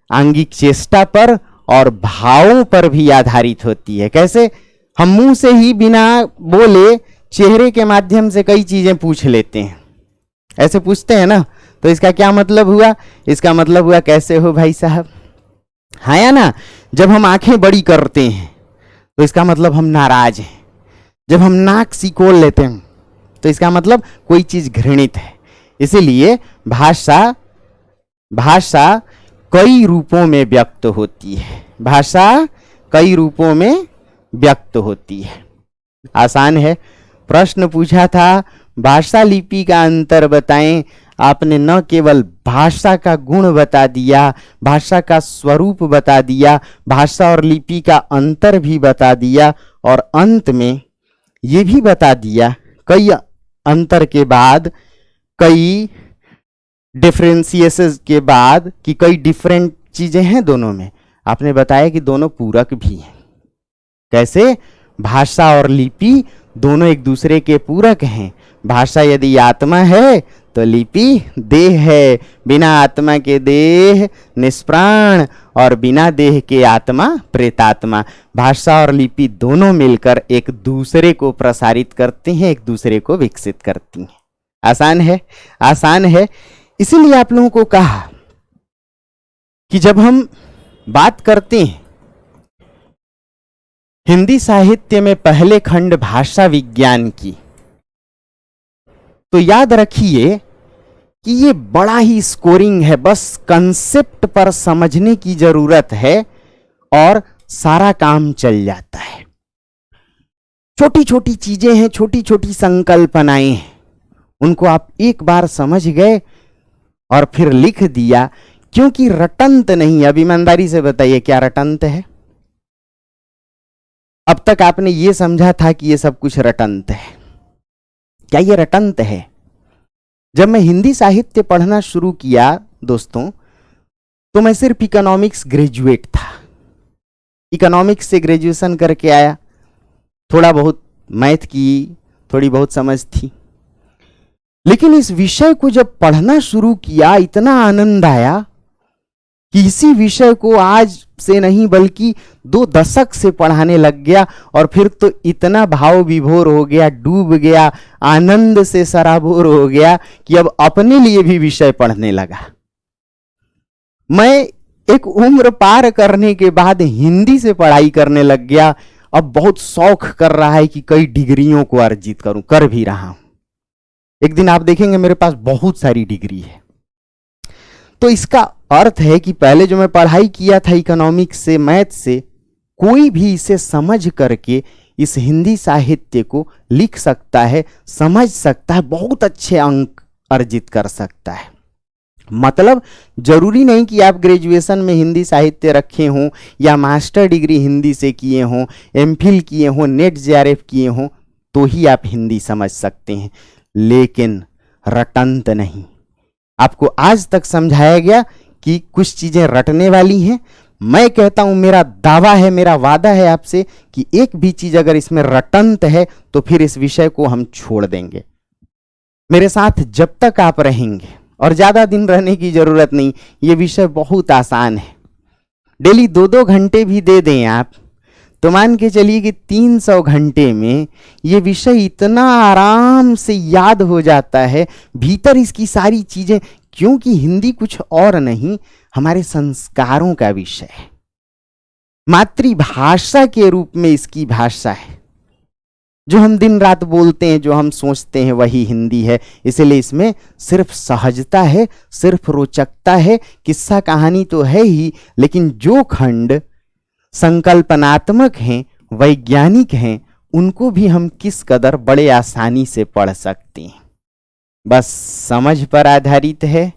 आंगिक चेष्टा पर और भावों पर भी आधारित होती है। कैसे? हम मुंह से ही बिना बोले चेहरे के माध्यम से कई चीजें पूछ लेते हैं। ऐसे पूछते हैं ना, तो इसका क्या मतलब हुआ? इसका मतलब हुआ कैसे हो भाई साहब, हाँ या ना? जब हम आंखें बड़ी करते हैं तो इसका मतलब हम नाराज हैं। जब हम नाक सिकोड़ लेते हैं तो इसका मतलब कोई चीज घृणित है। इसीलिए भाषा कई रूपों में व्यक्त होती है। भाषा कई रूपों में व्यक्त होती है। आसान है। प्रश्न पूछा था भाषा लिपि का अंतर बताएं। आपने न केवल भाषा का गुण बता दिया, भाषा का स्वरूप बता दिया, भाषा और लिपि का अंतर भी बता दिया, और अंत में ये भी बता दिया कई अंतर के बाद, कई डिफरेंशिएशन के बाद, कि कई डिफरेंट चीजें हैं दोनों में। आपने बताया कि दोनों पूरक भी हैं। कैसे? भाषा और लिपि दोनों एक दूसरे के पूरक हैं। भाषा यदि आत्मा है तो लिपि देह है। बिना आत्मा के देह निष्प्राण, और बिना देह के आत्मा प्रेतात्मा। भाषा और लिपि दोनों मिलकर एक दूसरे को प्रसारित करते हैं, एक दूसरे को विकसित करती हैं। आसान है, आसान है। इसीलिए आप लोगों को कहा कि जब हम बात करते हैं हिंदी साहित्य में पहले खंड भाषा विज्ञान की, तो याद रखिए कि ये बड़ा ही स्कोरिंग है। बस कंसेप्ट पर समझने की जरूरत है, और सारा काम चल जाता है। छोटी छोटी चीजें हैं, छोटी छोटी संकल्पनाएं हैं, उनको आप एक बार समझ गए और फिर लिख दिया, क्योंकि रटंत नहीं। अब ईमानदारी से बताइए, क्या रटंत है? अब तक आपने ये समझा था कि ये सब कुछ रटंत है, क्या ये रटंत है? जब मैं हिंदी साहित्य पढ़ना शुरू किया दोस्तों, तो मैं सिर्फ इकोनॉमिक्स ग्रेजुएट था। इकोनॉमिक्स से ग्रेजुएशन करके आया, थोड़ा बहुत मैथ की थोड़ी बहुत समझ थी, लेकिन इस विषय को जब पढ़ना शुरू किया, इतना आनंद आया कि इसी विषय को आज से नहीं बल्कि 2 दशक से पढ़ाने लग गया। और फिर तो इतना भाव विभोर हो गया, डूब गया, आनंद से सराबोर हो गया कि अब अपने लिए भी विषय पढ़ने लगा। मैं एक उम्र पार करने के बाद हिंदी से पढ़ाई करने लग गया। अब बहुत शौक कर रहा है कि कई डिग्रियों को अर्जित करूं, कर भी रहा हूं। एक दिन आप देखेंगे मेरे पास बहुत सारी डिग्री है। तो इसका अर्थ है कि पहले जो मैं पढ़ाई किया था इकोनॉमिक्स से, मैथ से, कोई भी इसे समझ करके इस हिंदी साहित्य को लिख सकता है, समझ सकता है, बहुत अच्छे अंक अर्जित कर सकता है। मतलब जरूरी नहीं कि आप ग्रेजुएशन में हिंदी साहित्य रखे हों या मास्टर डिग्री हिंदी से किए हों, एमफिल किए हों, नेट जेआरएफ किए हों, तो ही आप हिंदी समझ सकते हैं। लेकिन रटंत नहीं। आपको आज तक समझाया गया कि कुछ चीजें रटने वाली हैं। मैं कहता हूं, मेरा दावा है, मेरा वादा है आपसे कि एक भी चीज अगर इसमें रटंत है तो फिर इस विषय को हम छोड़ देंगे। मेरे साथ जब तक आप रहेंगे, और ज्यादा दिन रहने की जरूरत नहीं, ये विषय बहुत आसान है। डेली 2-2 घंटे भी दे दें आप, तो मान के चलिए कि 300 घंटे में ये विषय इतना आराम से याद हो जाता है, भीतर इसकी सारी चीजें। क्योंकि हिंदी कुछ और नहीं, हमारे संस्कारों का विषय है। मातृभाषा के रूप में इसकी भाषा है। जो हम दिन रात बोलते हैं, जो हम सोचते हैं, वही हिंदी है। इसलिए इसमें सिर्फ सहजता है, सिर्फ रोचकता है। किस्सा कहानी तो है ही, लेकिन जो खंड संकल्पनात्मक हैं, वैज्ञानिक हैं, उनको भी हम किस कदर बड़े आसानी से पढ़ सकते हैं। बस समझ पर आधारित है,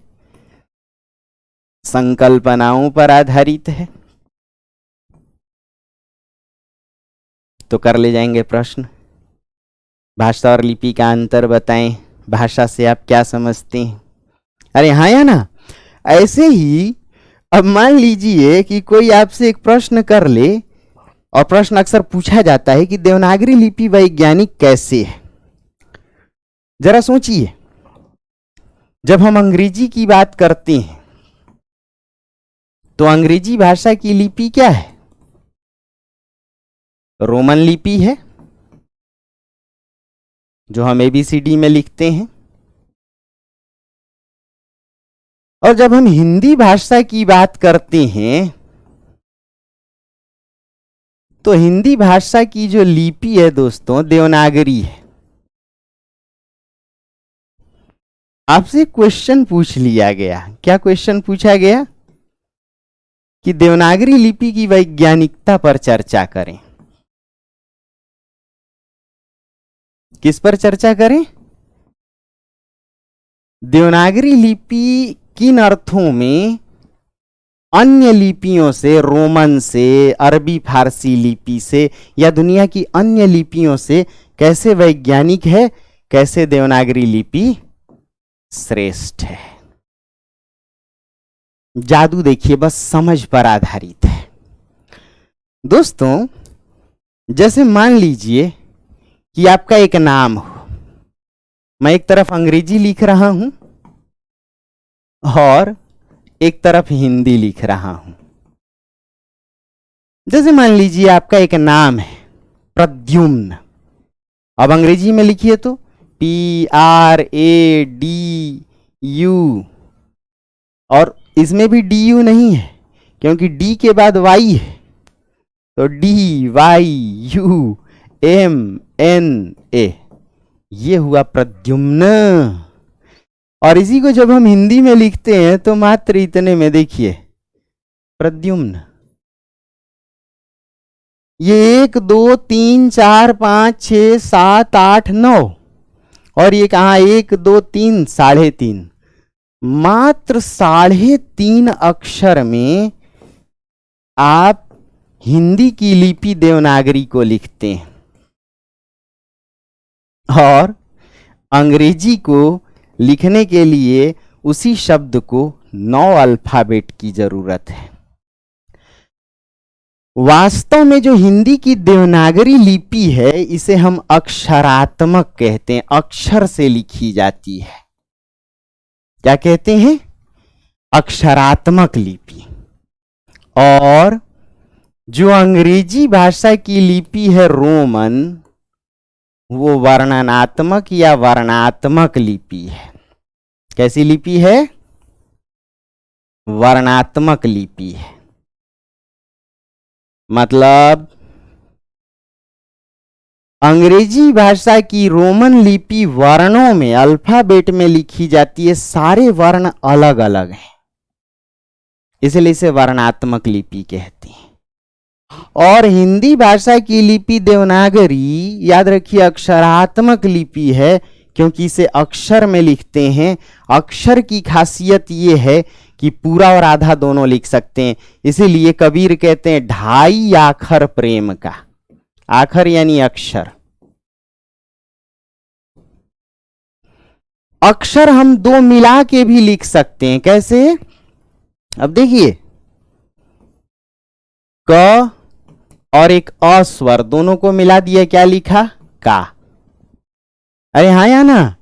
संकल्पनाओं पर आधारित है। तो कर ले जाएंगे प्रश्न। भाषा और लिपि का अंतर बताएं, भाषा से आप क्या समझते हैं? अरे हाँ या ना? ऐसे ही अब मान लीजिए कि कोई आपसे एक प्रश्न कर ले, और प्रश्न अक्सर पूछा जाता है कि देवनागरी लिपि वैज्ञानिक कैसे है। जरा सोचिए, जब हम अंग्रेजी की बात करते हैं तो अंग्रेजी भाषा की लिपि क्या है? रोमन लिपि है, जो हम ABCD में लिखते हैं। और जब हम हिंदी भाषा की बात करते हैं तो हिंदी भाषा की जो लिपि है दोस्तों, देवनागरी है। आपसे क्वेश्चन पूछ लिया गया, क्या क्वेश्चन पूछा गया? कि देवनागरी लिपि की वैज्ञानिकता पर चर्चा करें। किस पर चर्चा करें? देवनागरी लिपि किन अर्थों में अन्य लिपियों से, रोमन से, अरबी फारसी लिपि से या दुनिया की अन्य लिपियों से कैसे वैज्ञानिक है, कैसे देवनागरी लिपि श्रेष्ठ है। जादू देखिए, बस समझ पर आधारित है। दोस्तों, जैसे मान लीजिए कि आपका एक नाम हो, मैं एक तरफ अंग्रेजी लिख रहा हूं और एक तरफ हिंदी लिख रहा हूं। जैसे मान लीजिए आपका एक नाम है प्रद्युम्न। अब अंग्रेजी में लिखिए तो PRADU, और इसमें भी DU नहीं है क्योंकि D के बाद Y है, तो DYUMNA, ये हुआ प्रद्युम्न। और इसी को जब हम हिंदी में लिखते हैं तो मात्र इतने में देखिए, प्रद्युम्न। ये 1 2 3 4 5 6 7 8 9 और ये कहा 1 2 3 3.5। मात्र 3.5 अक्षर में आप हिंदी की लिपि देवनागरी को लिखते हैं और अंग्रेजी को लिखने के लिए उसी शब्द को 9 अल्फाबेट की जरूरत है। वास्तव में जो हिंदी की देवनागरी लिपि है इसे हम अक्षरात्मक कहते हैं, अक्षर से लिखी जाती है। क्या कहते हैं? अक्षरात्मक लिपि। और जो अंग्रेजी भाषा की लिपि है रोमन, वो वर्णनात्मक या वर्णात्मक लिपि है। कैसी लिपि है? वर्णात्मक लिपि है। मतलब अंग्रेजी भाषा की रोमन लिपि वर्णों में, अल्फाबेट में लिखी जाती है, सारे वर्ण अलग अलग हैं, इसलिए इसे वर्णात्मक लिपि कहते हैं। और हिंदी भाषा की लिपि देवनागरी, याद रखिए, अक्षरात्मक लिपि है क्योंकि इसे अक्षर में लिखते हैं। अक्षर की खासियत ये है कि पूरा और आधा दोनों लिख सकते हैं, इसीलिए कबीर कहते हैं 2.5 आखर प्रेम का। आखर यानी अक्षर। अक्षर हम 2 मिला के भी लिख सकते हैं। कैसे? अब देखिए, क और एक अ स्वर, दोनों को मिला दिया, क्या लिखा? का। अरे हाँ या ना?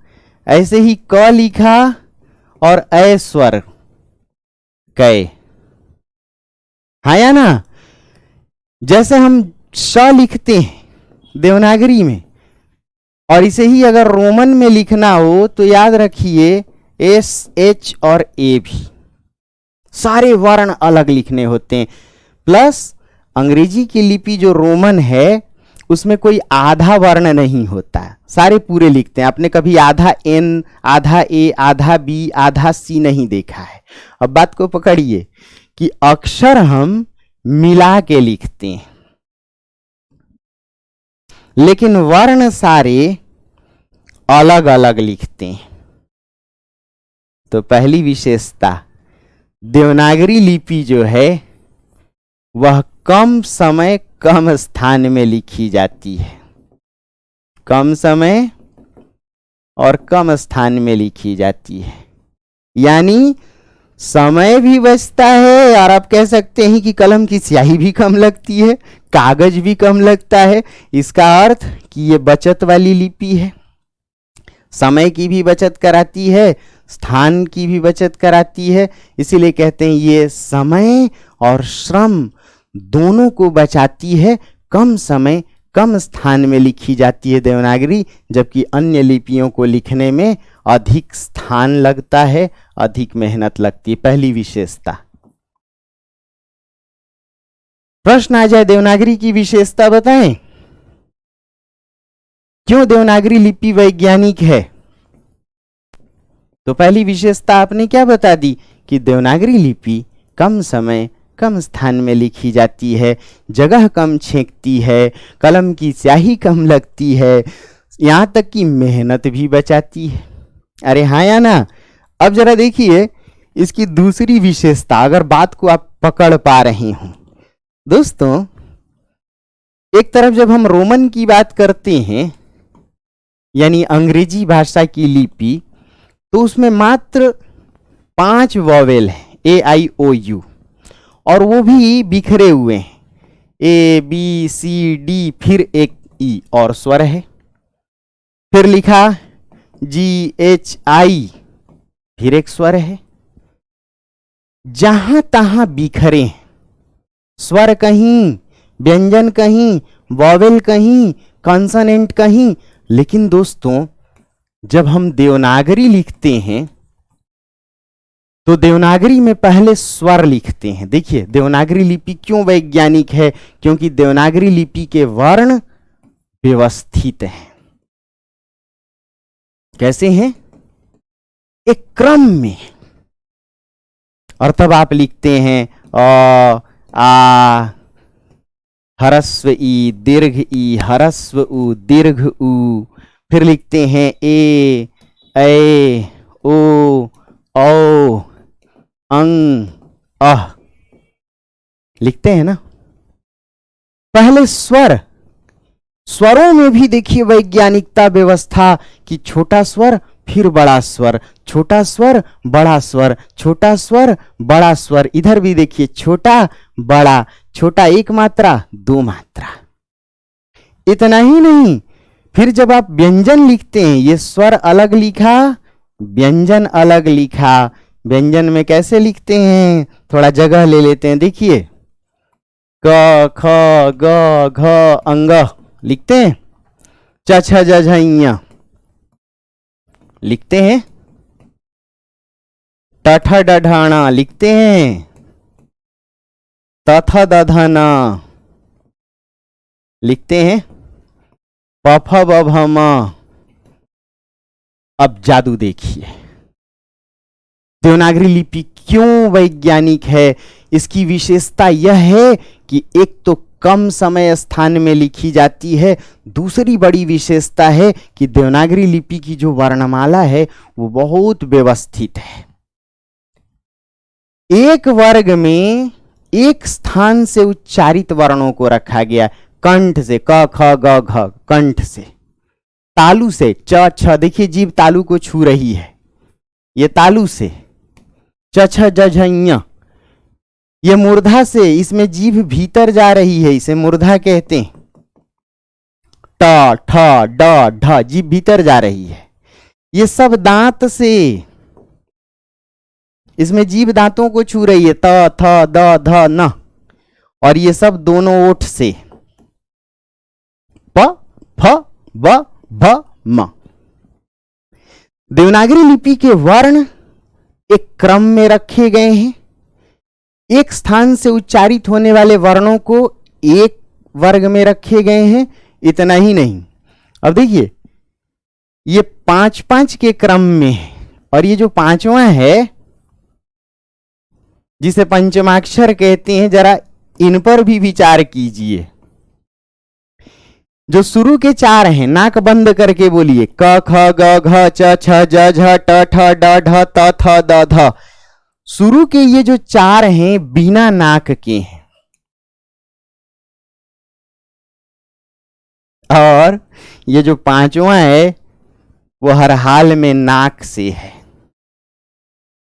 ऐसे ही क लिखा और अ स्वर, कै। हाँ या ना? जैसे हम श लिखते हैं देवनागरी में, और इसे ही अगर रोमन में लिखना हो तो याद रखिए एस, एच और ए भी, सारे वर्ण अलग लिखने होते हैं। प्लस अंग्रेजी की लिपि जो रोमन है उसमें कोई आधा वर्ण नहीं होता, सारे पूरे लिखते हैं। आपने कभी आधा एन, आधा ए, आधा बी, आधा सी नहीं देखा है। अब बात को पकड़िए कि अक्षर हम मिला के लिखते हैं, लेकिन वर्ण सारे अलग अलग लिखते हैं। तो पहली विशेषता, देवनागरी लिपि जो है वह कम समय कम स्थान में लिखी जाती है। कम समय और कम स्थान में लिखी जाती है, यानी समय भी बचता है, और आप कह सकते हैं कि कलम की स्याही भी कम लगती है, कागज भी कम लगता है। इसका अर्थ कि ये बचत वाली लिपि है, समय की भी बचत कराती है, स्थान की भी बचत कराती है। इसीलिए कहते हैं ये समय और श्रम दोनों को बचाती है। कम समय कम स्थान में लिखी जाती है देवनागरी, जबकि अन्य लिपियों को लिखने में अधिक स्थान लगता है, अधिक मेहनत लगती है। पहली विशेषता। प्रश्न आ जाए, देवनागरी की विशेषता बताएं। क्यों देवनागरी लिपि वैज्ञानिक है? तो पहली विशेषता आपने क्या बता दी कि देवनागरी लिपि कम समय कम स्थान में लिखी जाती है, जगह कम छेंकती है, कलम की स्याही कम लगती है, यहां तक कि मेहनत भी बचाती है। अरे हाँ या ना? अब जरा देखिए इसकी दूसरी विशेषता, अगर बात को आप पकड़ पा रहे हो। दोस्तों, एक तरफ जब हम रोमन की बात करते हैं, यानी अंग्रेजी भाषा की लिपि, तो उसमें मात्र 5 वॉवेल है, ए आई ओ यू, और वो भी बिखरे हुए हैं, ए बी सी डी, फिर एक ई और स्वर है, फिर लिखा जी एच आई, फिर एक स्वर है। जहां तहां बिखरे, स्वर कहीं, व्यंजन कहीं, वॉवेल कहीं, कॉन्सोनेंट कहीं। लेकिन दोस्तों, जब हम देवनागरी लिखते हैं तो देवनागरी में पहले स्वर लिखते हैं। देखिए देवनागरी लिपि क्यों वैज्ञानिक है? क्योंकि देवनागरी लिपि के वर्ण व्यवस्थित हैं। कैसे हैं? एक क्रम में। और तब आप लिखते हैं अ, आ, ह्रस्व ई, दीर्घ ई, ह्रस्व उ, दीर्घ उ। फिर लिखते हैं ए, ऐ, ओ, औ, अंग, अह। लिखते हैं ना। पहले स्वर, स्वरों में भी देखिए वैज्ञानिकता व्यवस्था कि छोटा स्वर फिर बड़ा स्वर, छोटा स्वर बड़ा स्वर, छोटा स्वर बड़ा स्वर। इधर भी देखिए छोटा बड़ा, छोटा एक मात्रा दो मात्रा। इतना ही नहीं, फिर जब आप व्यंजन लिखते हैं, ये स्वर अलग लिखा, व्यंजन अलग लिखा। व्यंजन में कैसे लिखते हैं, थोड़ा जगह ले लेते हैं। देखिए क, ख, ग, घ, अंग लिखते हैं। च, छ, ज, झ, ञ लिखते हैं। ट, ठ, ड, ढ, ण लिखते हैं। त, थ, द, ध, न लिखते हैं। प, फ, ब, भ, म। अब जादू देखिए, देवनागरी लिपि क्यों वैज्ञानिक है। इसकी विशेषता यह है कि एक तो कम समय स्थान में लिखी जाती है, दूसरी बड़ी विशेषता है कि देवनागरी लिपि की जो वर्णमाला है वो बहुत व्यवस्थित है। एक वर्ग में एक स्थान से उच्चारित वर्णों को रखा गया, कंठ से क, ख, ग, घ, कंठ से। तालु से च, छ, देखिए जीभ तालु को छू रही है, ये तालु से। च, छ, ज, झ, ञ, ये मूर्धा से, इसमें जीभ भीतर जा रही है, इसे मूर्धा कहते हैं। ट, ठ, ड, ढ, जीभ भीतर जा रही है। ये सब दांत से, इसमें जीभ दांतों को छू रही है, त, थ, द, ध, न। और ये सब दोनों ओठ से, प, फ, ब, भ, म। देवनागरी लिपि के वर्ण एक क्रम में रखे गए हैं। एक स्थान से उच्चारित होने वाले वर्णों को एक वर्ग में रखे गए हैं। इतना ही नहीं, अब देखिए ये 5-5 के क्रम में है, और ये जो पांचवा है जिसे पंचमाक्षर कहते हैं, जरा इन पर भी विचार कीजिए। जो शुरू के 4 हैं, नाक बंद करके बोलिए, क, ख, ग, घ, च, छ, ज, झ, ट, ठ, ड, ढ, त, थ, द, ध। शुरू के ये जो 4 हैं बिना नाक के हैं, और ये जो पांचवा है वो हर हाल में नाक से है।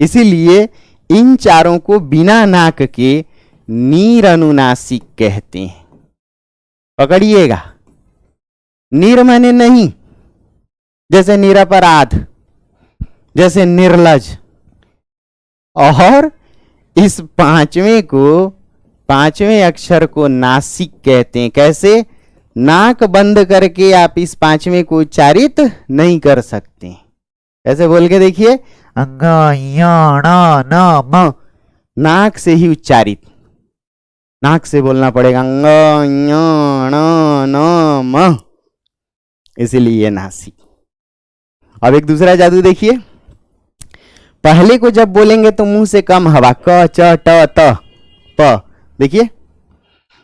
इसीलिए इन चारों को बिना नाक के नीर अनुनासिक कहते हैं। पकड़िएगा, नीर माने नहीं, जैसे निरपराध, जैसे निर्लज। और इस पांचवें अक्षर को नासिक कहते हैं। कैसे? नाक बंद करके आप इस पांचवें को उच्चारित नहीं कर सकते। ऐसे बोल के देखिए, अंग न म, नाक से ही उच्चारित, नाक से बोलना पड़ेगा, अंग न म, इसीलिए नासिक। अब एक दूसरा जादू देखिए, पहले को जब बोलेंगे तो मुंह से कम हवा, क, च, ट, त, प, देखिए,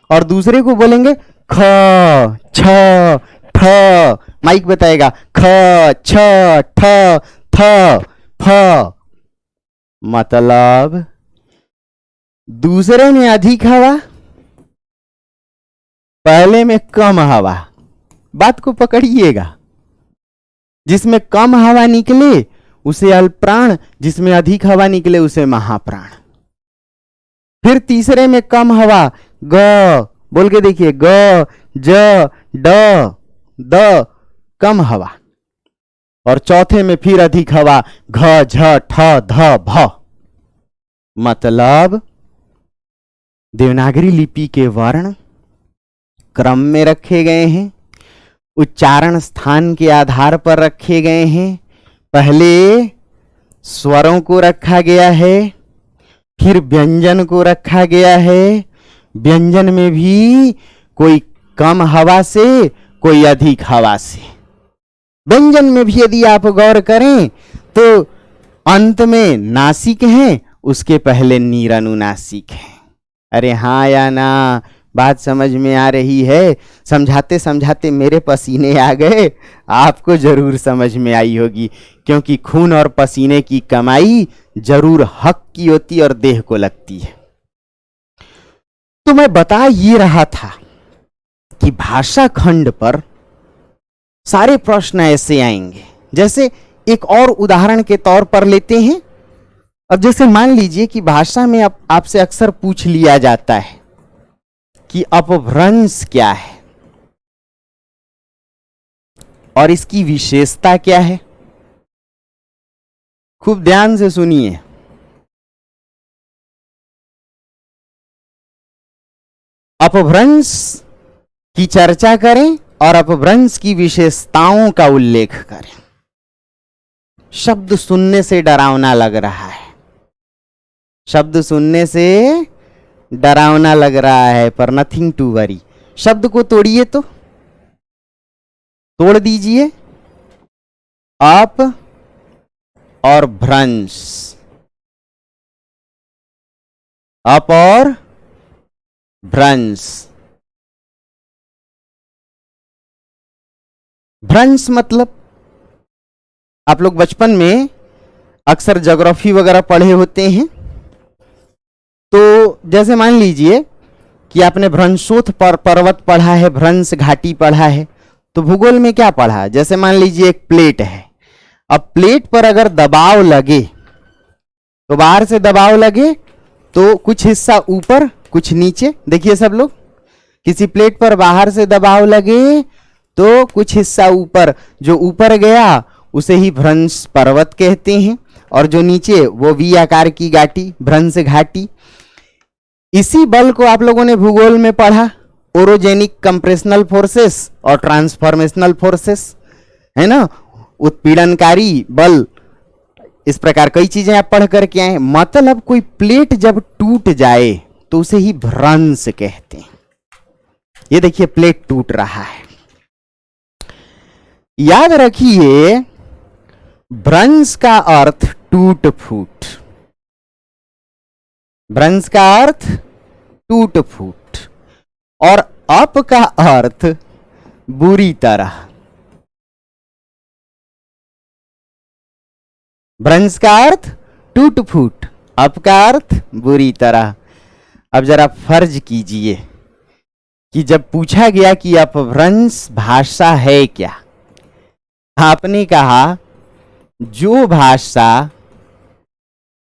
और दूसरे को बोलेंगे ख, छ, ठ, माइक बताएगा, ख, छ, ठ, थ, फ। मतलब दूसरे में अधिक हवा, पहले में कम हवा। बात को पकड़िएगा, जिसमें कम हवा निकले उसे अल्पप्राण, जिसमें अधिक हवा निकले उसे महाप्राण। फिर तीसरे में कम हवा, ग, बोल के देखिए, ग, ज, ड, द, कम हवा। और चौथे में फिर अधिक हवा, घ, झ, ठ, ध, भ। मतलब देवनागरी लिपि के वर्ण क्रम में रखे गए हैं, उच्चारण स्थान के आधार पर रखे गए हैं। पहले स्वरों को रखा गया है, फिर व्यंजन को रखा गया है। व्यंजन में भी कोई कम हवा से, कोई अधिक हवा से। व्यंजन में भी यदि आप गौर करें तो अंत में नासिक है, उसके पहले नीर अनुनासिक है। अरे हाँ या ना, बात समझ में आ रही है? समझाते समझाते मेरे पसीने आ गए, आपको जरूर समझ में आई होगी, क्योंकि खून और पसीने की कमाई जरूर हक की होती और देह को लगती है। तो मैं बता ये रहा था कि भाषा खंड पर सारे प्रश्न ऐसे आएंगे। जैसे एक और उदाहरण के तौर पर लेते हैं। अब जैसे मान लीजिए कि भाषा में आपसे अक्सर पूछ लिया जाता है कि अपभ्रंश क्या है और इसकी विशेषता क्या है। खूब ध्यान से सुनिए। अपभ्रंश की चर्चा करें और अपभ्रंश की विशेषताओं का उल्लेख करें। शब्द सुनने से डरावना लग रहा है, शब्द सुनने से डरावना लग रहा है, पर नथिंग टू वरी। शब्द को तोड़िए, तो तोड़ दीजिए। अप और भ्रंश, अप और भ्रंश। भ्रंश मतलब, आप लोग बचपन में अक्सर ज्योग्राफी वगैरह पढ़े होते हैं। तो जैसे मान लीजिए कि आपने भ्रंशोथ पर पर्वत पढ़ा है, भ्रंश घाटी पढ़ा है, तो भूगोल में क्या पढ़ा? जैसे मान लीजिए एक प्लेट है, अब प्लेट पर अगर दबाव लगे, तो बाहर से दबाव लगे तो कुछ हिस्सा ऊपर कुछ नीचे। देखिए सब लोग, किसी प्लेट पर बाहर से दबाव लगे तो कुछ हिस्सा ऊपर, जो ऊपर गया उसे ही भ्रंश पर्वत कहते हैं, और जो नीचे वो वी आकार की घाटी, भ्रंश घाटी। इसी बल को आप लोगों ने भूगोल में पढ़ा, ओरोजेनिक कंप्रेशनल फोर्सेस और ट्रांसफॉर्मेशनल फोर्सेस, है ना, उत्पीड़नकारी बल। इस प्रकार कई चीजें आप पढ़ करके आए। मतलब कोई प्लेट जब टूट जाए तो उसे ही भ्रंश कहते हैं। ये देखिए प्लेट टूट रहा है। याद रखिए, भ्रंश का अर्थ टूट फूट, भ्रंश का अर्थ टूट फूट, और अप का अर्थ बुरी तरह। भ्रंश का अर्थ टूट फूट, अप का अर्थ बुरी तरह। अब जरा फर्ज कीजिए कि जब पूछा गया कि अपभ्रंश भाषा है क्या, आपने कहा जो भाषा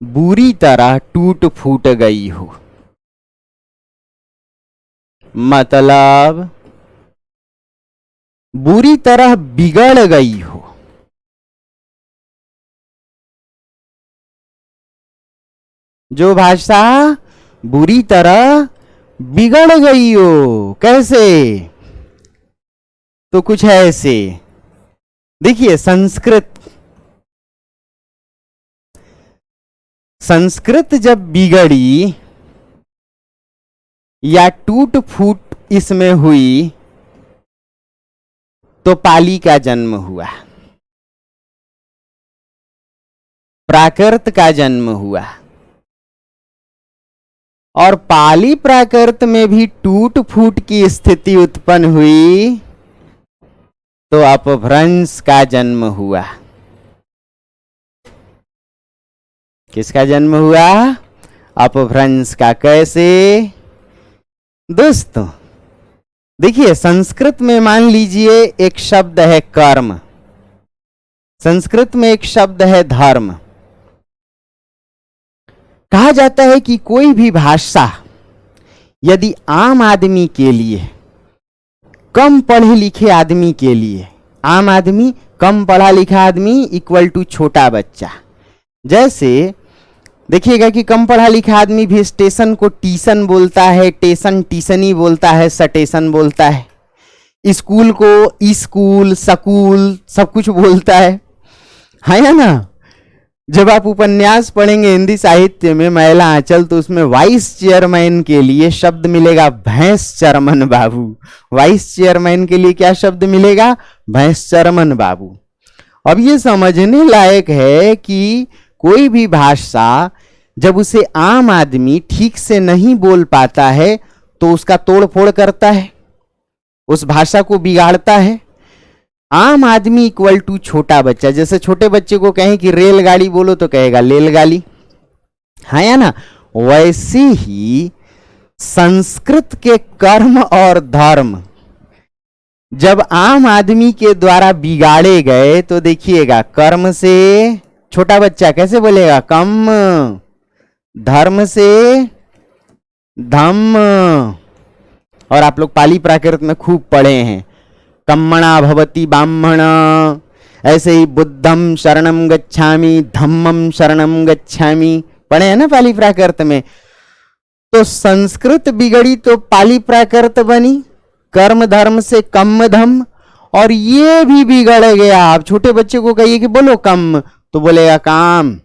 बुरी तरह टूट फूट गई हो। मतलब बुरी तरह बिगड़ गई हो। जो भाषा बुरी तरह बिगड़ गई हो। कैसे? तो कुछ है ऐसे। देखिए संस्कृत जब बिगड़ी या टूट फूट इसमें हुई तो पाली का जन्म हुआ, प्राकृत का जन्म हुआ। और पाली प्राकृत में भी टूट फूट की स्थिति उत्पन्न हुई तो अपभ्रंश का जन्म हुआ। किसका जन्म हुआ? अपभ्रंश का। कैसे? दोस्तों देखिए, संस्कृत में मान लीजिए एक शब्द है कर्म, संस्कृत में एक शब्द है धर्म। कहा जाता है कि कोई भी भाषा यदि आम आदमी के लिए, कम पढ़े लिखे आदमी के लिए, आम आदमी, कम पढ़ा लिखा आदमी इक्वल टू छोटा बच्चा। जैसे देखिएगा कि कम पढ़ा लिखा आदमी भी स्टेशन को टीशन बोलता है, टेशन टीशनी बोलता है, सटेशन बोलता है, स्कूल को स्कूल, स्कूल सब कुछ बोलता है ना। जब आप उपन्यास पढ़ेंगे हिंदी साहित्य में मैला आंचल, तो उसमें वाइस चेयरमैन के लिए शब्द मिलेगा भैंस चरमन बाबू। वाइस चेयरमैन के लिए क्या शब्द मिलेगा? भैंस चरमन बाबू। अब ये समझने लायक है कि कोई भी भाषा जब उसे आम आदमी ठीक से नहीं बोल पाता है तो उसका तोड़ फोड़ करता है, उस भाषा को बिगाड़ता है। आम आदमी इक्वल टू छोटा बच्चा। जैसे छोटे बच्चे को कहें कि रेलगाड़ी बोलो तो कहेगा लेलगाड़ी, हाँ या ना। वैसे ही संस्कृत के कर्म और धर्म जब आम आदमी के द्वारा बिगाड़े गए तो देखिएगा, कर्म से छोटा बच्चा कैसे बोलेगा कम, धर्म से धम्म। और आप लोग पाली प्राकृत में खूब पढ़े हैं, कम्मणा भवति ब्राह्मण, ऐसे ही बुद्धम शरणम गच्छामि, धम्मम शरणम गच्छामि, पढ़े हैं ना पाली प्राकृत में। तो संस्कृत बिगड़ी तो पाली प्राकृत बनी, कर्म धर्म से कम धम, और ये भी बिगड़ गया। आप छोटे बच्चे को कहिए कि बोलो कम तो बोलेगा काम,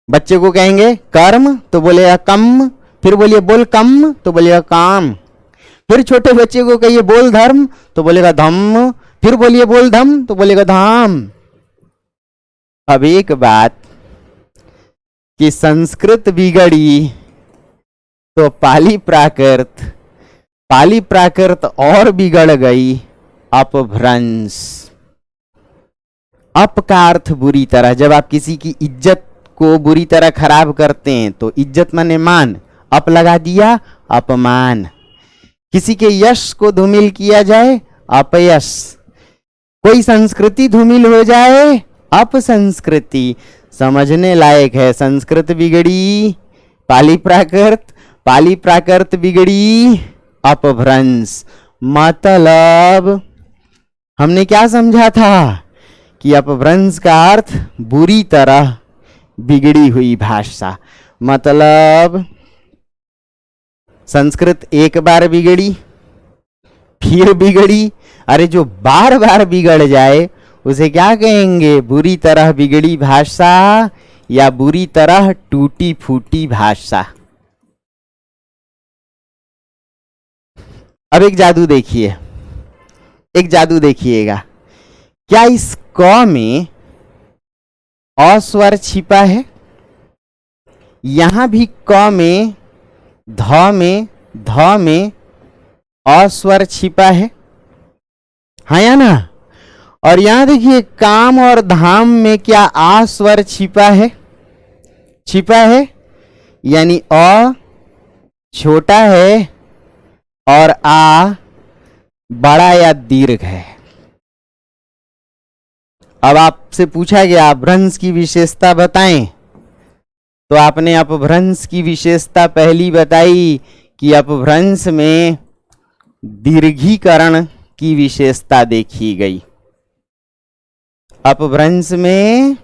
बच्चे को कहेंगे कर्म तो बोलेगा कम, फिर बोलिए बोल कम तो बोलेगा काम, फिर छोटे बच्चे को कहिए बोल धर्म तो बोलेगा धम्म, फिर बोलिए बोल धम तो बोलेगा धाम। अब एक बात कि संस्कृत बिगड़ी तो पाली प्राकृत और बिगड़ गई, अपभ्रंश। अप का अर्थ बुरी तरह, जब आप किसी की इज्जत को बुरी तरह खराब करते हैं तो इज्जत माने मान, अप लगा दिया अपमान। किसी के यश को धूमिल किया जाए अपयश, कोई संस्कृति धूमिल हो जाए अपसंस्कृति। समझने लायक है, संस्कृत बिगड़ी पाली प्राकृत बिगड़ी अपभ्रंश। मतलब हमने क्या समझा था कि अपभ्रंश का अर्थ बुरी तरह बिगड़ी हुई भाषा। मतलब संस्कृत एक बार बिगड़ी फिर बिगड़ी, अरे जो बार बार बिगड़ जाए उसे क्या कहेंगे, बुरी तरह बिगड़ी भाषा या बुरी तरह टूटी फूटी भाषा। अब एक जादू देखिए, एक जादू देखिएगा, क्या इस क में अस्वर छिपा है? यहां भी क में ध में अस्वर छिपा है, हाँ या ना। और यहां देखिए काम और धाम में क्या आ स्वर छिपा है? छिपा है, यानी अ छोटा है और आ बड़ा या दीर्घ है। अब आपसे पूछा गया अपभ्रंश की विशेषता बताएं, तो आपने अपभ्रंश की विशेषता पहली बताई कि अपभ्रंश में दीर्घीकरण की विशेषता देखी गई। अपभ्रंश में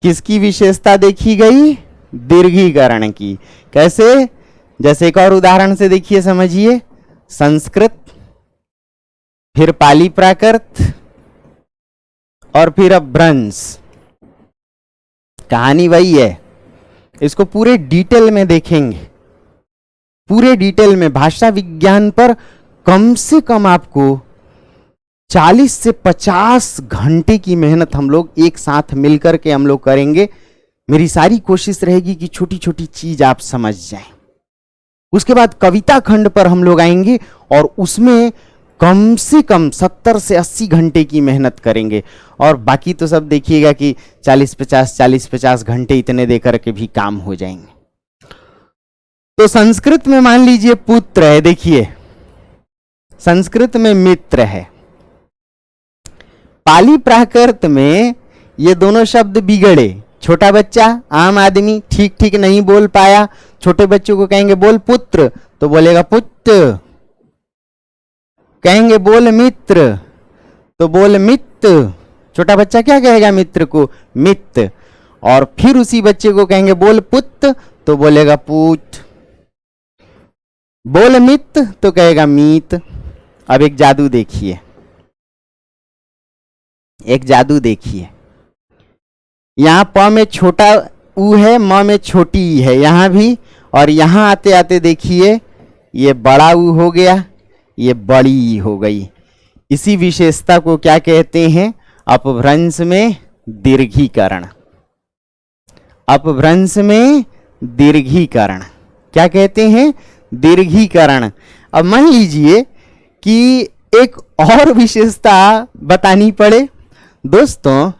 किसकी विशेषता देखी गई? दीर्घीकरण की। कैसे? जैसे एक और उदाहरण से देखिए, समझिए। संस्कृत, फिर पाली प्राकृत और फिर अपभ्रंश। कहानी वही है, इसको पूरे डिटेल में देखेंगे, पूरे डिटेल में। भाषा विज्ञान पर कम से कम आपको 40 से 50 घंटे की मेहनत हम लोग एक साथ मिलकर के हम लोग करेंगे। मेरी सारी कोशिश रहेगी कि छोटी छोटी चीज आप समझ जाएं। उसके बाद कविता खंड पर हम लोग आएंगे और उसमें कम से कम 70 से 80 घंटे की मेहनत करेंगे। और बाकी तो सब देखिएगा कि 40-50 घंटे इतने देकर के भी काम हो जाएंगे। तो संस्कृत में मान लीजिए पुत्र है, देखिए संस्कृत में मित्र है। पाली प्राकृत में ये दोनों शब्द बिगड़े। छोटा बच्चा, आम आदमी ठीक ठीक नहीं बोल पाया, छोटे बच्चों को कहेंगे बोल पुत्र तो बोलेगा पुत्र, कहेंगे बोल मित्र तो बोल मित्र। छोटा बच्चा क्या कहेगा मित्र को? मित्र। और फिर उसी बच्चे को कहेंगे बोल पुत्र तो बोलेगा पुत्र, बोल मित्र तो कहेगा मीत। अब एक जादू देखिए, एक जादू देखिए। यहां प में छोटा ऊ है, म में छोटी ई है यहां भी, और यहां आते आते देखिए ये बड़ा ऊ हो गया, ये बड़ी ई हो गई। इसी विशेषता को क्या कहते हैं? अपभ्रंश में दीर्घीकरण। अपभ्रंश में दीर्घीकरण, क्या कहते हैं? दीर्घीकरण। अब मान लीजिए कि एक और विशेषता बतानी पड़े। दोस्तों,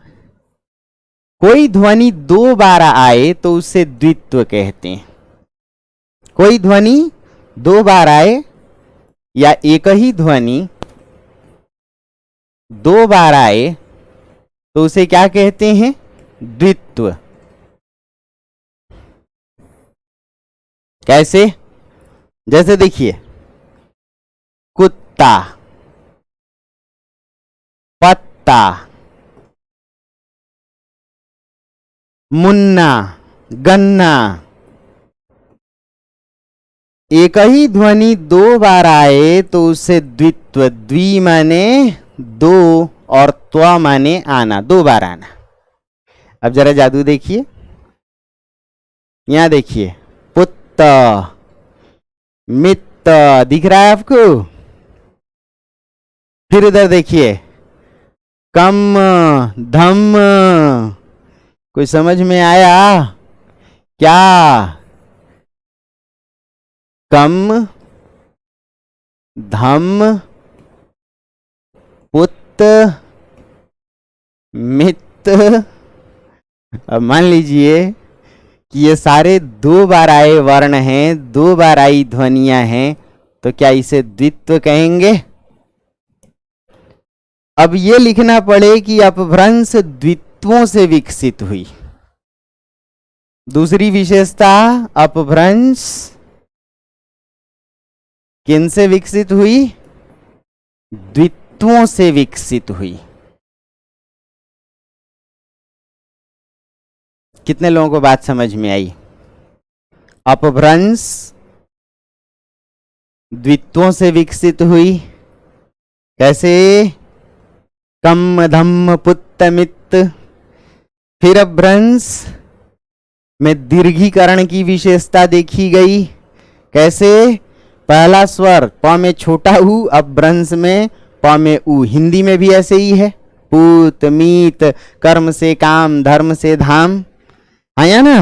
कोई ध्वनि 2 बार आए तो उसे द्वित्व कहते हैं। कोई ध्वनि 2 बार आए या एक ही ध्वनि 2 बार आए तो उसे क्या कहते हैं? द्वित्व। कैसे? जैसे देखिए, कुत्ता, पत्ता, मुन्ना, गन्ना। एक ही ध्वनि 2 बार आए तो उसे द्वित्व, द्वि माने 2 और त्व माने आना, 2 बार आना। अब जरा जादू देखिए, यहां देखिए, पुत्त, मित्त, दिख रहा है आपको? फिर उधर देखिए, कम, धम्म। कोई समझ में आया क्या? कम, धम्म, पुत्त, मित्त। अब मान लीजिए कि ये सारे 2 बार आए वर्ण हैं, 2 बार आई ध्वनियां हैं, तो क्या इसे द्वित्व कहेंगे? अब ये लिखना पड़े कि अपभ्रंश द्वित्वों से विकसित हुई। दूसरी विशेषता, अपभ्रंश किनसे विकसित हुई? द्वित्वों से विकसित हुई। कितने लोगों को बात समझ में आई? अपभ्रंश द्वित्वों से विकसित हुई। कैसे? कम, धम्म, पुत्त, मित्त। फिर अपभ्रंश में दीर्घीकरण की विशेषता देखी गई। कैसे? पहला स्वर प में छोटा ऊ, अपभ्रंश में प में ऊ। हिंदी में भी ऐसे ही है, पूत, मीत, कर्म से काम, धर्म से धाम, आया ना?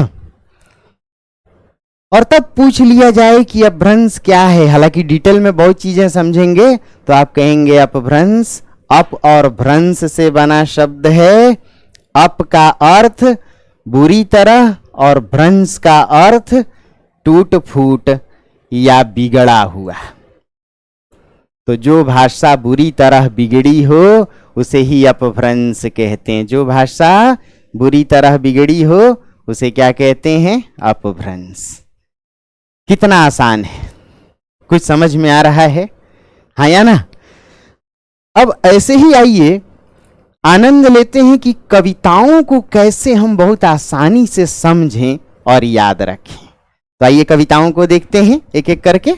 और तब पूछ लिया जाए कि अपभ्रंश क्या है, हालांकि डिटेल में बहुत चीजें समझेंगे, तो आप कहेंगे अपभ्रंश अप और भ्रंश से बना शब्द है। अप का अर्थ बुरी तरह और भ्रंश का अर्थ टूट फूट या बिगड़ा हुआ। तो जो भाषा बुरी तरह बिगड़ी हो उसे ही अपभ्रंश कहते हैं। जो भाषा बुरी तरह बिगड़ी हो उसे क्या कहते हैं? अपभ्रंश। कितना आसान है, कुछ समझ में आ रहा है? हाँ या ना? अब ऐसे ही आइए आनंद लेते हैं कि कविताओं को कैसे हम बहुत आसानी से समझें और याद रखें। तो आइए कविताओं को देखते हैं एक एक करके।